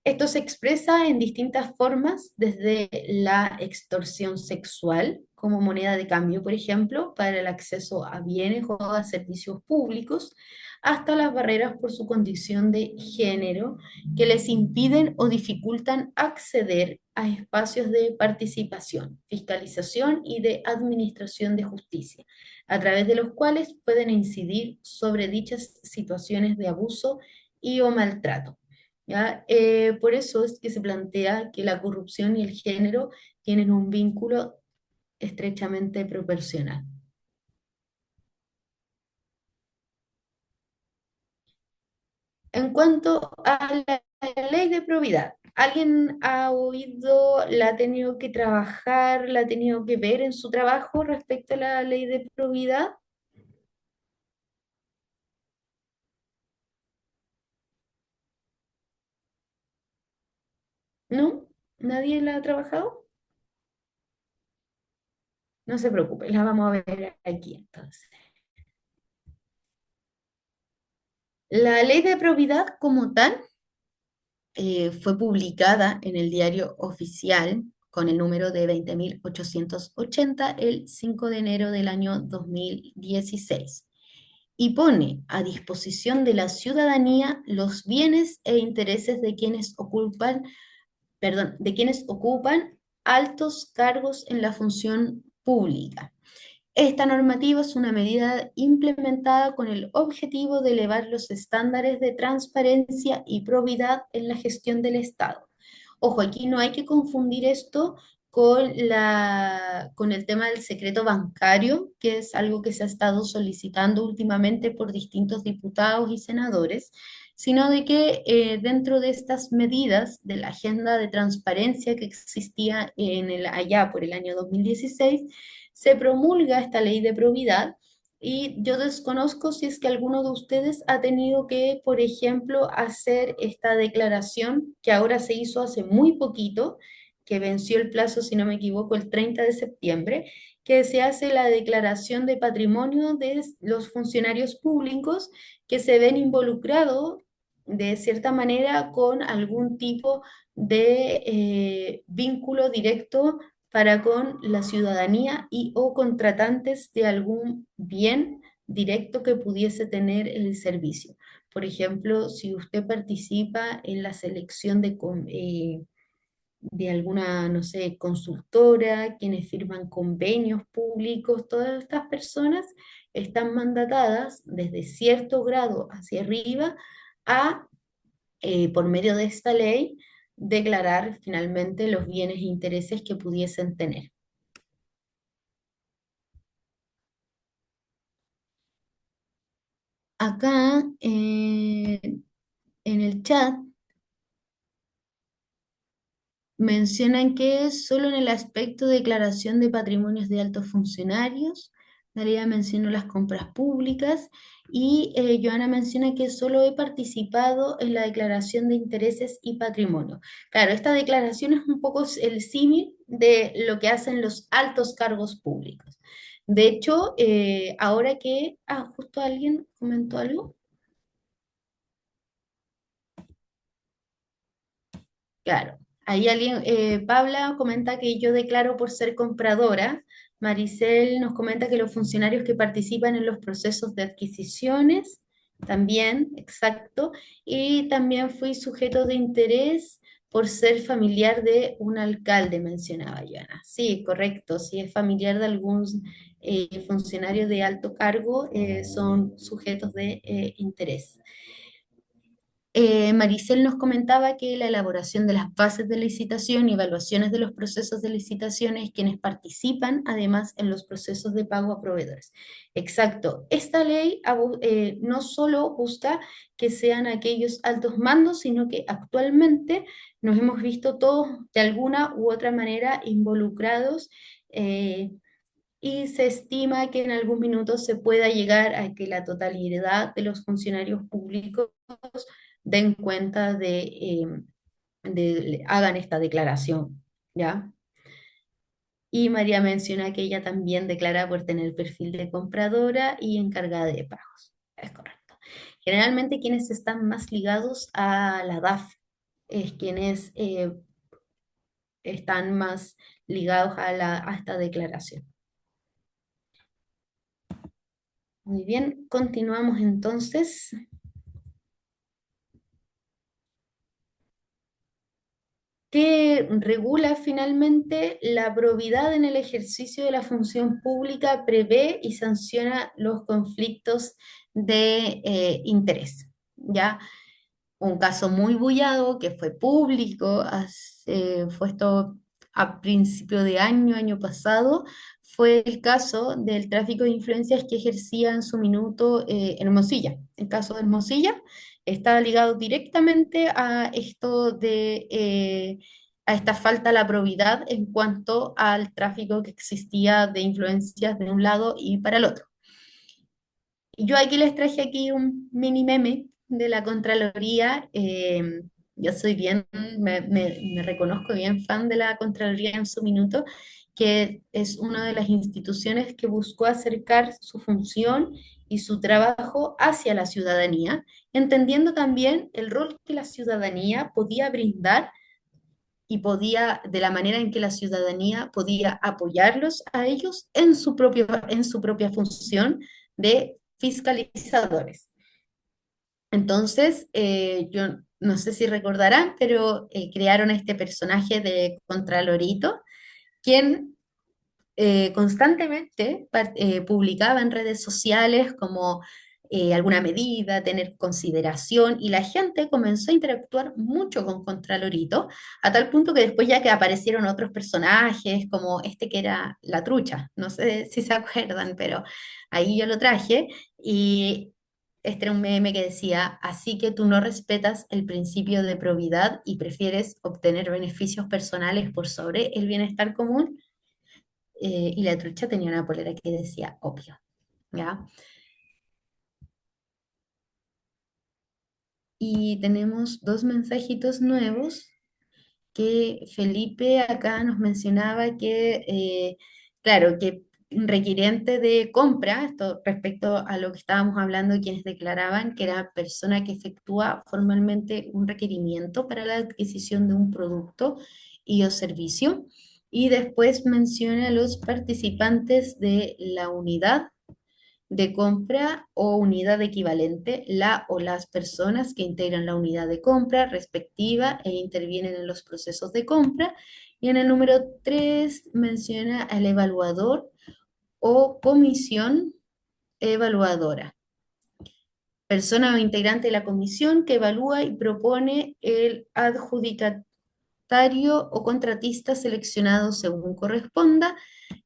Esto se expresa en distintas formas, desde la extorsión sexual como moneda de cambio, por ejemplo, para el acceso a bienes o a servicios públicos, hasta las barreras por su condición de género que les impiden o dificultan acceder a espacios de participación, fiscalización y de administración de justicia, a través de los cuales pueden incidir sobre dichas situaciones de abuso y o maltrato. ¿Ya? Por eso es que se plantea que la corrupción y el género tienen un vínculo estrechamente proporcional. En cuanto a la ley de probidad, ¿alguien ha oído, la ha tenido que trabajar, la ha tenido que ver en su trabajo respecto a la ley de probidad? ¿No? ¿Nadie la ha trabajado? No se preocupe, la vamos a ver aquí entonces. La ley de probidad como tal fue publicada en el diario oficial con el número de 20.880 el 5 de enero del año 2016 y pone a disposición de la ciudadanía los bienes e intereses de quienes ocupan, perdón, de quienes ocupan altos cargos en la función pública. Esta normativa es una medida implementada con el objetivo de elevar los estándares de transparencia y probidad en la gestión del Estado. Ojo, aquí no hay que confundir esto con el tema del secreto bancario, que es algo que se ha estado solicitando últimamente por distintos diputados y senadores, sino de que dentro de estas medidas de la agenda de transparencia que existía allá por el año 2016, se promulga esta ley de probidad y yo desconozco si es que alguno de ustedes ha tenido que, por ejemplo, hacer esta declaración que ahora se hizo hace muy poquito, que venció el plazo, si no me equivoco, el 30 de septiembre, que se hace la declaración de patrimonio de los funcionarios públicos que se ven involucrados de cierta manera con algún tipo de vínculo directo para con la ciudadanía y o contratantes de algún bien directo que pudiese tener el servicio. Por ejemplo, si usted participa en la selección de alguna, no sé, consultora, quienes firman convenios públicos, todas estas personas están mandatadas desde cierto grado hacia arriba a, por medio de esta ley, declarar finalmente los bienes e intereses que pudiesen tener. Acá en el chat mencionan que solo en el aspecto de declaración de patrimonios de altos funcionarios, Daría mencionó las compras públicas y Joana menciona que solo he participado en la declaración de intereses y patrimonio. Claro, esta declaración es un poco el símil de lo que hacen los altos cargos públicos. De hecho, ahora que, justo alguien comentó algo. Claro, ahí alguien, Paula comenta que yo declaro por ser compradora. Maricel nos comenta que los funcionarios que participan en los procesos de adquisiciones, también, exacto. Y también fui sujeto de interés por ser familiar de un alcalde, mencionaba Joana. Sí, correcto, si es familiar de algún funcionario de alto cargo, son sujetos de interés. Maricel nos comentaba que la elaboración de las bases de licitación y evaluaciones de los procesos de licitaciones, quienes participan además en los procesos de pago a proveedores. Exacto, esta ley no solo busca que sean aquellos altos mandos, sino que actualmente nos hemos visto todos de alguna u otra manera involucrados. Y se estima que en algún minuto se pueda llegar a que la totalidad de los funcionarios públicos den cuenta hagan esta declaración, ¿ya? Y María menciona que ella también declara por tener perfil de compradora y encargada de pagos. Es correcto. Generalmente quienes están más ligados a la DAF es quienes están más ligados a esta declaración. Muy bien, continuamos entonces. Que regula finalmente la probidad en el ejercicio de la función pública, prevé y sanciona los conflictos de interés. ¿Ya? Un caso muy bullado que fue público, fue esto a principio de año, año pasado, fue el caso del tráfico de influencias que ejercía en su minuto Hermosilla. El caso de Hermosilla está ligado directamente a esto a esta falta a la probidad en cuanto al tráfico que existía de influencias de un lado y para el otro. Yo aquí les traje aquí un mini meme de la Contraloría. Yo soy bien, me reconozco bien fan de la Contraloría en su minuto, que es una de las instituciones que buscó acercar su función y su trabajo hacia la ciudadanía, entendiendo también el rol que la ciudadanía podía brindar y podía, de la manera en que la ciudadanía podía apoyarlos a ellos en su propia función de fiscalizadores. Entonces, yo no sé si recordarán, pero crearon este personaje de Contralorito, quien constantemente publicaba en redes sociales como alguna medida, tener consideración, y la gente comenzó a interactuar mucho con Contralorito, a tal punto que después ya que aparecieron otros personajes, como este que era la trucha, no sé si se acuerdan, pero ahí yo lo traje, y este era un meme que decía, así que tú no respetas el principio de probidad y prefieres obtener beneficios personales por sobre el bienestar común. Y la trucha tenía una polera que decía obvio, ¿ya? Y tenemos dos mensajitos nuevos que Felipe acá nos mencionaba que, claro, que un requiriente de compra, esto respecto a lo que estábamos hablando, quienes declaraban que era persona que efectúa formalmente un requerimiento para la adquisición de un producto y o servicio, y después menciona a los participantes de la unidad de compra o unidad equivalente, la o las personas que integran la unidad de compra respectiva e intervienen en los procesos de compra. Y en el número 3 menciona al evaluador o comisión evaluadora. Persona o integrante de la comisión que evalúa y propone el adjudicatario o contratista seleccionado según corresponda.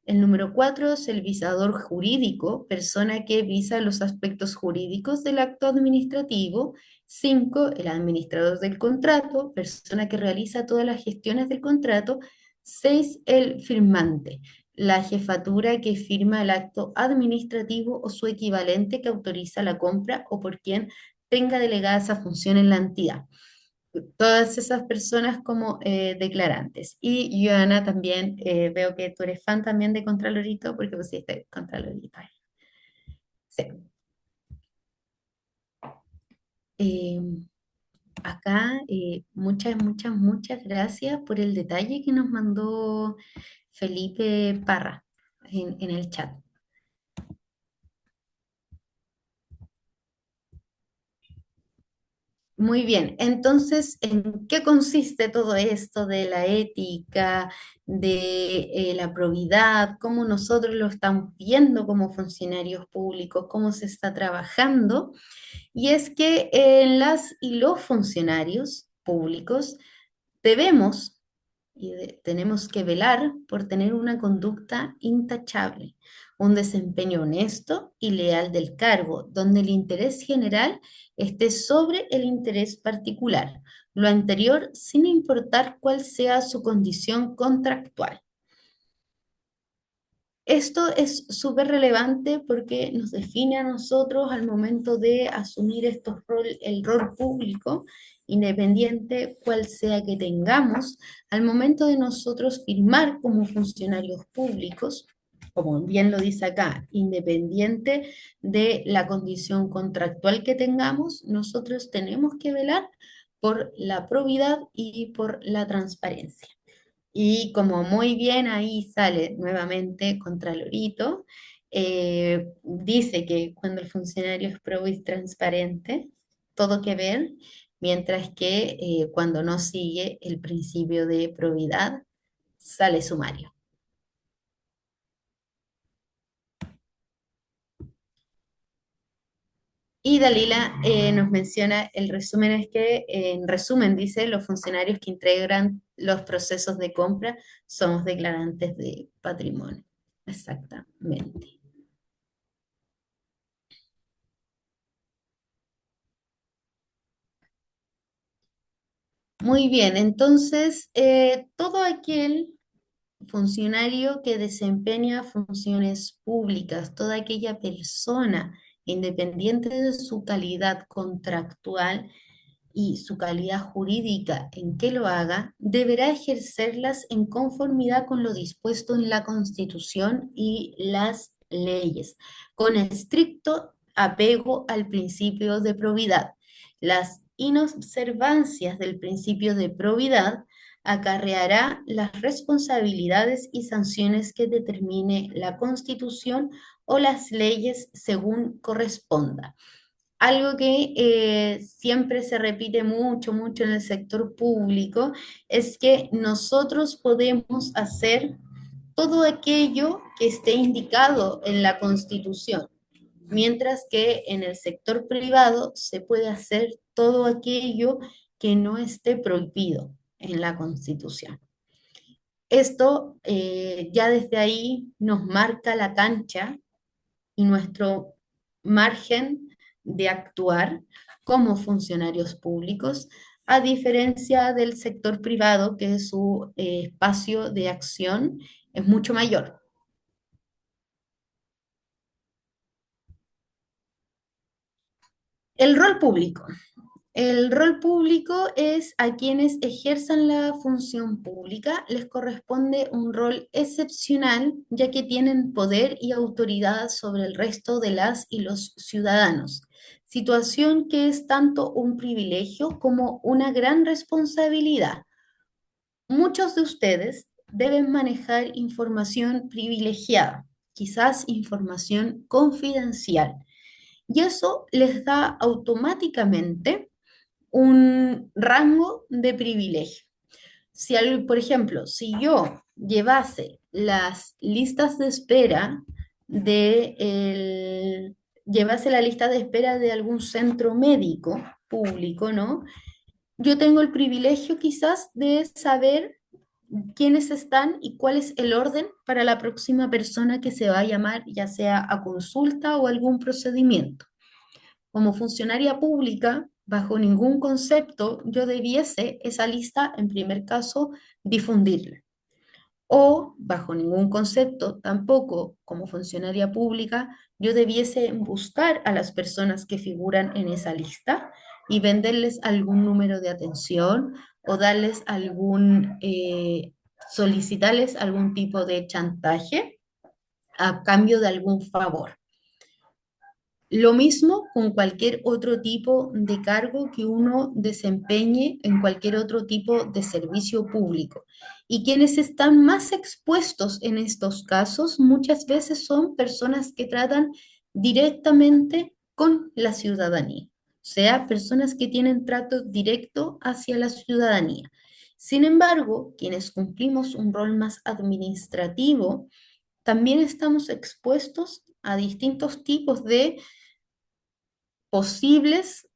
El número 4 es el visador jurídico, persona que visa los aspectos jurídicos del acto administrativo. 5 el administrador del contrato, persona que realiza todas las gestiones del contrato. 6 el firmante, la jefatura que firma el acto administrativo o su equivalente que autoriza la compra o por quien tenga delegada esa función en la entidad. Todas esas personas como declarantes. Y Joana, también veo que tú eres fan también de Contralorito porque pusiste Contralorito ahí. Sí. Eh, Acá, muchas gracias por el detalle que nos mandó Felipe Parra en el chat. Muy bien, entonces, ¿en qué consiste todo esto de la ética, de la probidad, cómo nosotros lo estamos viendo como funcionarios públicos, cómo se está trabajando? Y es que en las y los funcionarios públicos debemos tenemos que velar por tener una conducta intachable, un desempeño honesto y leal del cargo, donde el interés general esté sobre el interés particular, lo anterior sin importar cuál sea su condición contractual. Esto es súper relevante porque nos define a nosotros al momento de asumir el rol público, independiente cual sea que tengamos, al momento de nosotros firmar como funcionarios públicos, como bien lo dice acá, independiente de la condición contractual que tengamos, nosotros tenemos que velar por la probidad y por la transparencia. Y como muy bien ahí sale nuevamente Contralorito, dice que cuando el funcionario es probo y transparente, todo que ver, mientras que cuando no sigue el principio de probidad, sale sumario. Y Dalila nos menciona, el resumen es que, en resumen, dice, los funcionarios que integran los procesos de compra somos declarantes de patrimonio. Exactamente. Muy bien, entonces, todo aquel funcionario que desempeña funciones públicas, toda aquella persona, independiente de su calidad contractual y su calidad jurídica en que lo haga, deberá ejercerlas en conformidad con lo dispuesto en la Constitución y las leyes, con estricto apego al principio de probidad. Las inobservancias del principio de probidad acarreará las responsabilidades y sanciones que determine la Constitución o las leyes según corresponda. Algo que siempre se repite mucho, mucho en el sector público es que nosotros podemos hacer todo aquello que esté indicado en la Constitución, mientras que en el sector privado se puede hacer todo aquello que no esté prohibido en la Constitución. Esto ya desde ahí nos marca la cancha y nuestro margen de actuar como funcionarios públicos, a diferencia del sector privado, que su espacio de acción es mucho mayor. El rol público. El rol público es a quienes ejerzan la función pública, les corresponde un rol excepcional, ya que tienen poder y autoridad sobre el resto de las y los ciudadanos, situación que es tanto un privilegio como una gran responsabilidad. Muchos de ustedes deben manejar información privilegiada, quizás información confidencial, y eso les da automáticamente un rango de privilegio. Si, por ejemplo, si yo llevase las listas de espera llevase la lista de espera de algún centro médico público, ¿no? Yo tengo el privilegio quizás de saber quiénes están y cuál es el orden para la próxima persona que se va a llamar, ya sea a consulta o algún procedimiento. Como funcionaria pública, bajo ningún concepto, yo debiese esa lista, en primer caso, difundirla. O, bajo ningún concepto, tampoco como funcionaria pública, yo debiese buscar a las personas que figuran en esa lista y venderles algún número de atención o darles solicitarles algún tipo de chantaje a cambio de algún favor. Lo mismo con cualquier otro tipo de cargo que uno desempeñe en cualquier otro tipo de servicio público. Y quienes están más expuestos en estos casos muchas veces son personas que tratan directamente con la ciudadanía, o sea, personas que tienen trato directo hacia la ciudadanía. Sin embargo, quienes cumplimos un rol más administrativo, también estamos expuestos a distintos tipos de posibles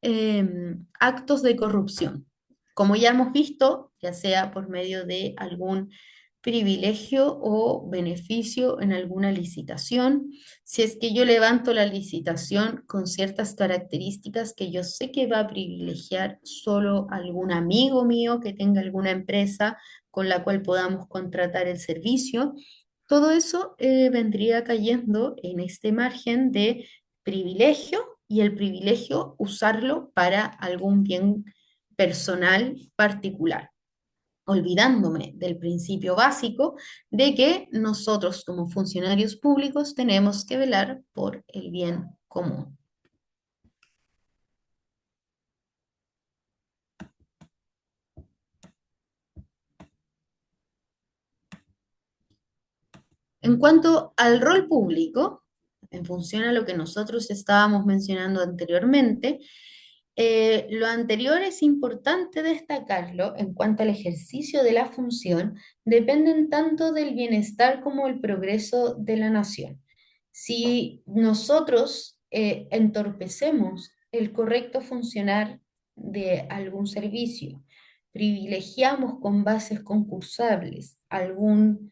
actos de corrupción. Como ya hemos visto, ya sea por medio de algún privilegio o beneficio en alguna licitación, si es que yo levanto la licitación con ciertas características que yo sé que va a privilegiar solo algún amigo mío que tenga alguna empresa con la cual podamos contratar el servicio, Todo eso vendría cayendo en este margen de privilegio y el privilegio usarlo para algún bien personal particular, olvidándome del principio básico de que nosotros como funcionarios públicos tenemos que velar por el bien común. En cuanto al rol público, en función a lo que nosotros estábamos mencionando anteriormente, lo anterior es importante destacarlo en cuanto al ejercicio de la función, dependen tanto del bienestar como el progreso de la nación. Si nosotros entorpecemos el correcto funcionar de algún servicio, privilegiamos con bases concursables a algún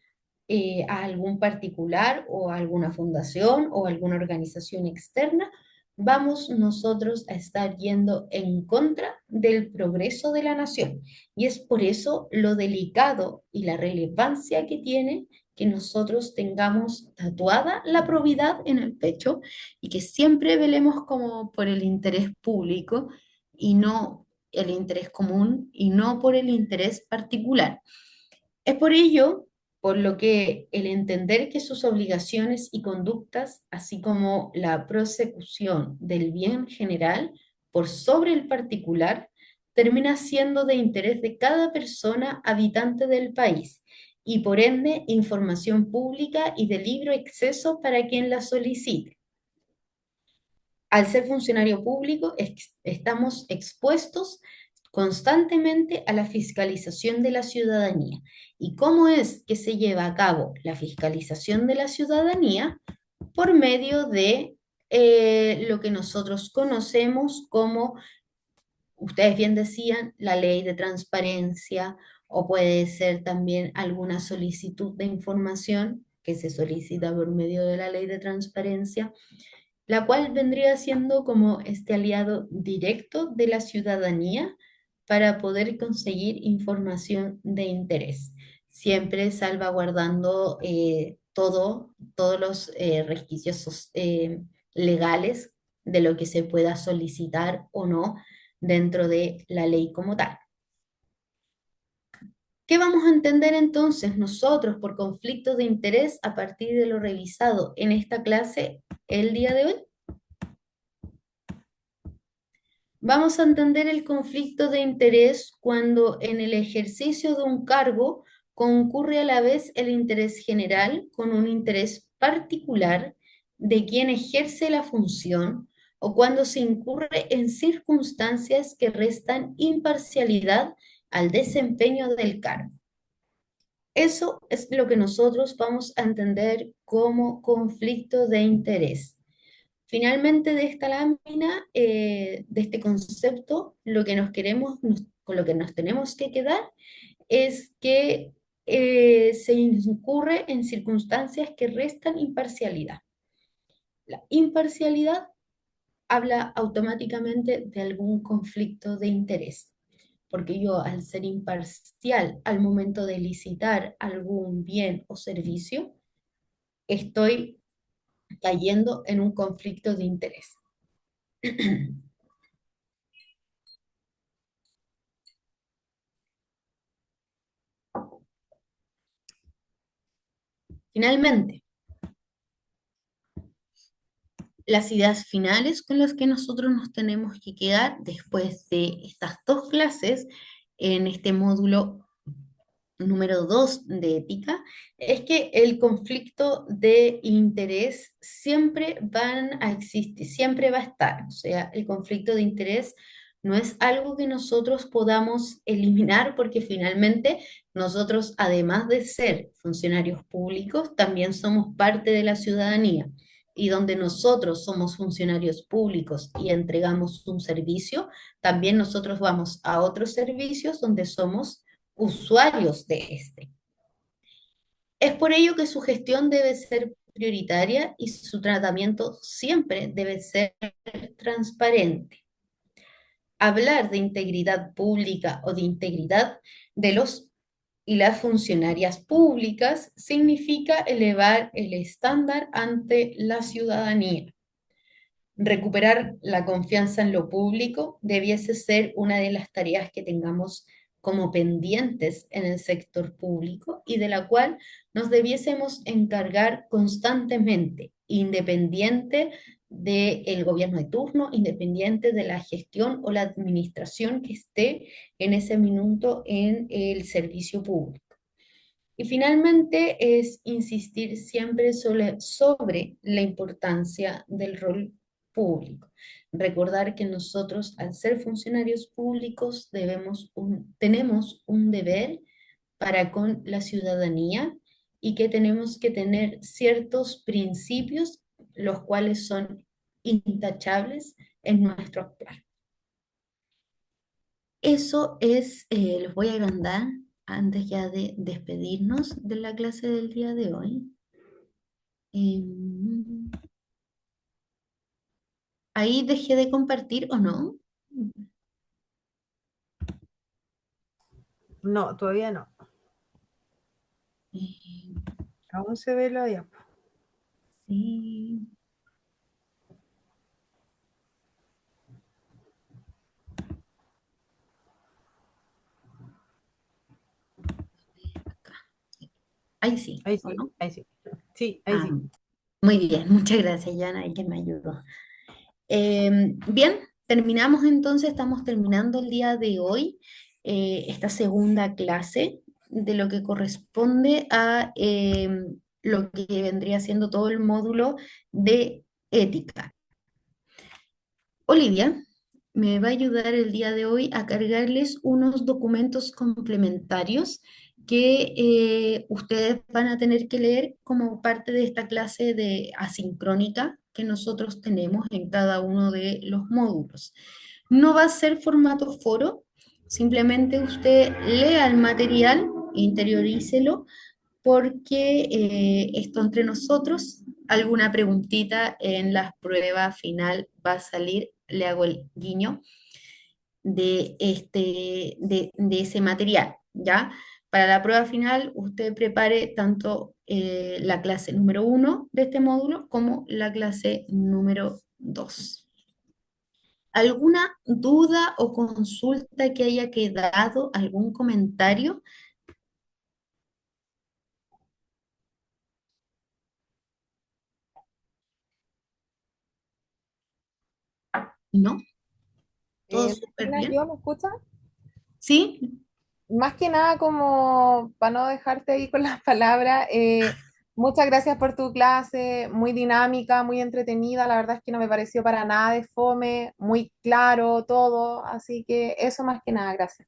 particular o a alguna fundación o alguna organización externa, vamos nosotros a estar yendo en contra del progreso de la nación. Y es por eso lo delicado y la relevancia que tiene que nosotros tengamos tatuada la probidad en el pecho y que siempre velemos como por el interés público y no el interés común y no por el interés particular. Es por ello por lo que el entender que sus obligaciones y conductas, así como la prosecución del bien general por sobre el particular, termina siendo de interés de cada persona habitante del país y por ende información pública y de libre acceso para quien la solicite. Al ser funcionario público, estamos expuestos constantemente a la fiscalización de la ciudadanía. ¿Y cómo es que se lleva a cabo la fiscalización de la ciudadanía? Por medio de lo que nosotros conocemos como, ustedes bien decían, la ley de transparencia, o puede ser también alguna solicitud de información que se solicita por medio de la ley de transparencia, la cual vendría siendo como este aliado directo de la ciudadanía para poder conseguir información de interés, siempre salvaguardando todos los requisitos legales de lo que se pueda solicitar o no dentro de la ley como tal. ¿Qué vamos a entender entonces nosotros por conflicto de interés a partir de lo revisado en esta clase el día de hoy? Vamos a entender el conflicto de interés cuando en el ejercicio de un cargo concurre a la vez el interés general con un interés particular de quien ejerce la función o cuando se incurre en circunstancias que restan imparcialidad al desempeño del cargo. Eso es lo que nosotros vamos a entender como conflicto de interés. Finalmente, de esta lámina, de este concepto, con lo que nos tenemos que quedar es que se incurre en circunstancias que restan imparcialidad. La imparcialidad habla automáticamente de algún conflicto de interés, porque yo al ser imparcial al momento de licitar algún bien o servicio, estoy cayendo en un conflicto de interés. Finalmente, las ideas finales con las que nosotros nos tenemos que quedar después de estas dos clases en este módulo número 2 de ética, es que el conflicto de interés siempre van a existir, siempre va a estar. O sea, el conflicto de interés no es algo que nosotros podamos eliminar porque finalmente nosotros, además de ser funcionarios públicos, también somos parte de la ciudadanía. Y donde nosotros somos funcionarios públicos y entregamos un servicio, también nosotros vamos a otros servicios donde somos usuarios de este. Es por ello que su gestión debe ser prioritaria y su tratamiento siempre debe ser transparente. Hablar de integridad pública o de integridad de los y las funcionarias públicas significa elevar el estándar ante la ciudadanía. Recuperar la confianza en lo público debiese ser una de las tareas que tengamos como pendientes en el sector público y de la cual nos debiésemos encargar constantemente, independiente del gobierno de turno, independiente de la gestión o la administración que esté en ese minuto en el servicio público. Y finalmente es insistir siempre sobre la importancia del rol público. Recordar que nosotros, al ser funcionarios públicos, tenemos un deber para con la ciudadanía y que tenemos que tener ciertos principios, los cuales son intachables en nuestro actuar. Eso es, los voy a agrandar antes ya de despedirnos de la clase del día de hoy. Ahí dejé de compartir o no. No, todavía no. Aún se ve la diapo. Sí. Acá. Ahí sí. Ahí sí, ¿o no? ahí sí. Sí, ahí sí. Muy bien, muchas gracias, Yana, y que me ayudó. Bien, terminamos entonces, estamos terminando el día de hoy esta segunda clase de lo que corresponde a lo que vendría siendo todo el módulo de ética. Olivia me va a ayudar el día de hoy a cargarles unos documentos complementarios que ustedes van a tener que leer como parte de esta clase de asincrónica que nosotros tenemos en cada uno de los módulos. No va a ser formato foro, simplemente usted lea el material, interiorícelo, porque esto entre nosotros, alguna preguntita en la prueba final va a salir, le hago el guiño de ese material, ¿ya? Para la prueba final, usted prepare tanto la clase número 1 de este módulo como la clase número 2. ¿Alguna duda o consulta que haya quedado? ¿Algún comentario? ¿No? ¿Todo súper bien? ¿Yo me escuchas? ¿Sí? Más que nada, como para no dejarte ahí con las palabras, muchas gracias por tu clase, muy dinámica, muy entretenida, la verdad es que no me pareció para nada de fome, muy claro todo, así que eso más que nada, gracias.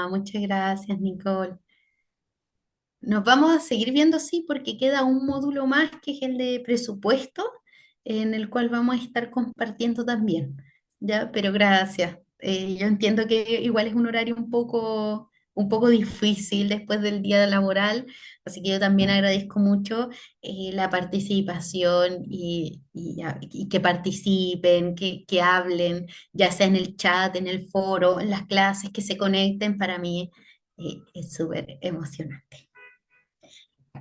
Muchas gracias, Nicole. Nos vamos a seguir viendo, sí, porque queda un módulo más que es el de presupuesto, en el cual vamos a estar compartiendo también, ¿ya? Pero gracias. Yo entiendo que igual es un horario un poco difícil después del día laboral, así que yo también agradezco mucho la participación y que participen, que hablen, ya sea en el chat, en el foro, en las clases, que se conecten, para mí es súper emocionante.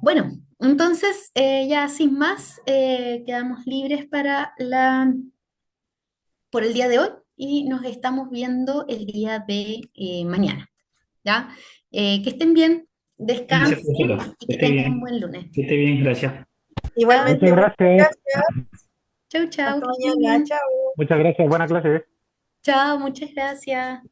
Bueno, entonces ya sin más, quedamos libres por el día de hoy y nos estamos viendo el día de mañana, ¿ya? Que estén bien, Gracias, descansen Consuelo. y Que que esté tengan un bien. buen lunes. Que esté bien, gracias. Igualmente, Muchas gracias. gracias, Chau, chau, hasta que estén mañana, bien. chao. Muchas gracias. Buena clase. Chao, muchas gracias.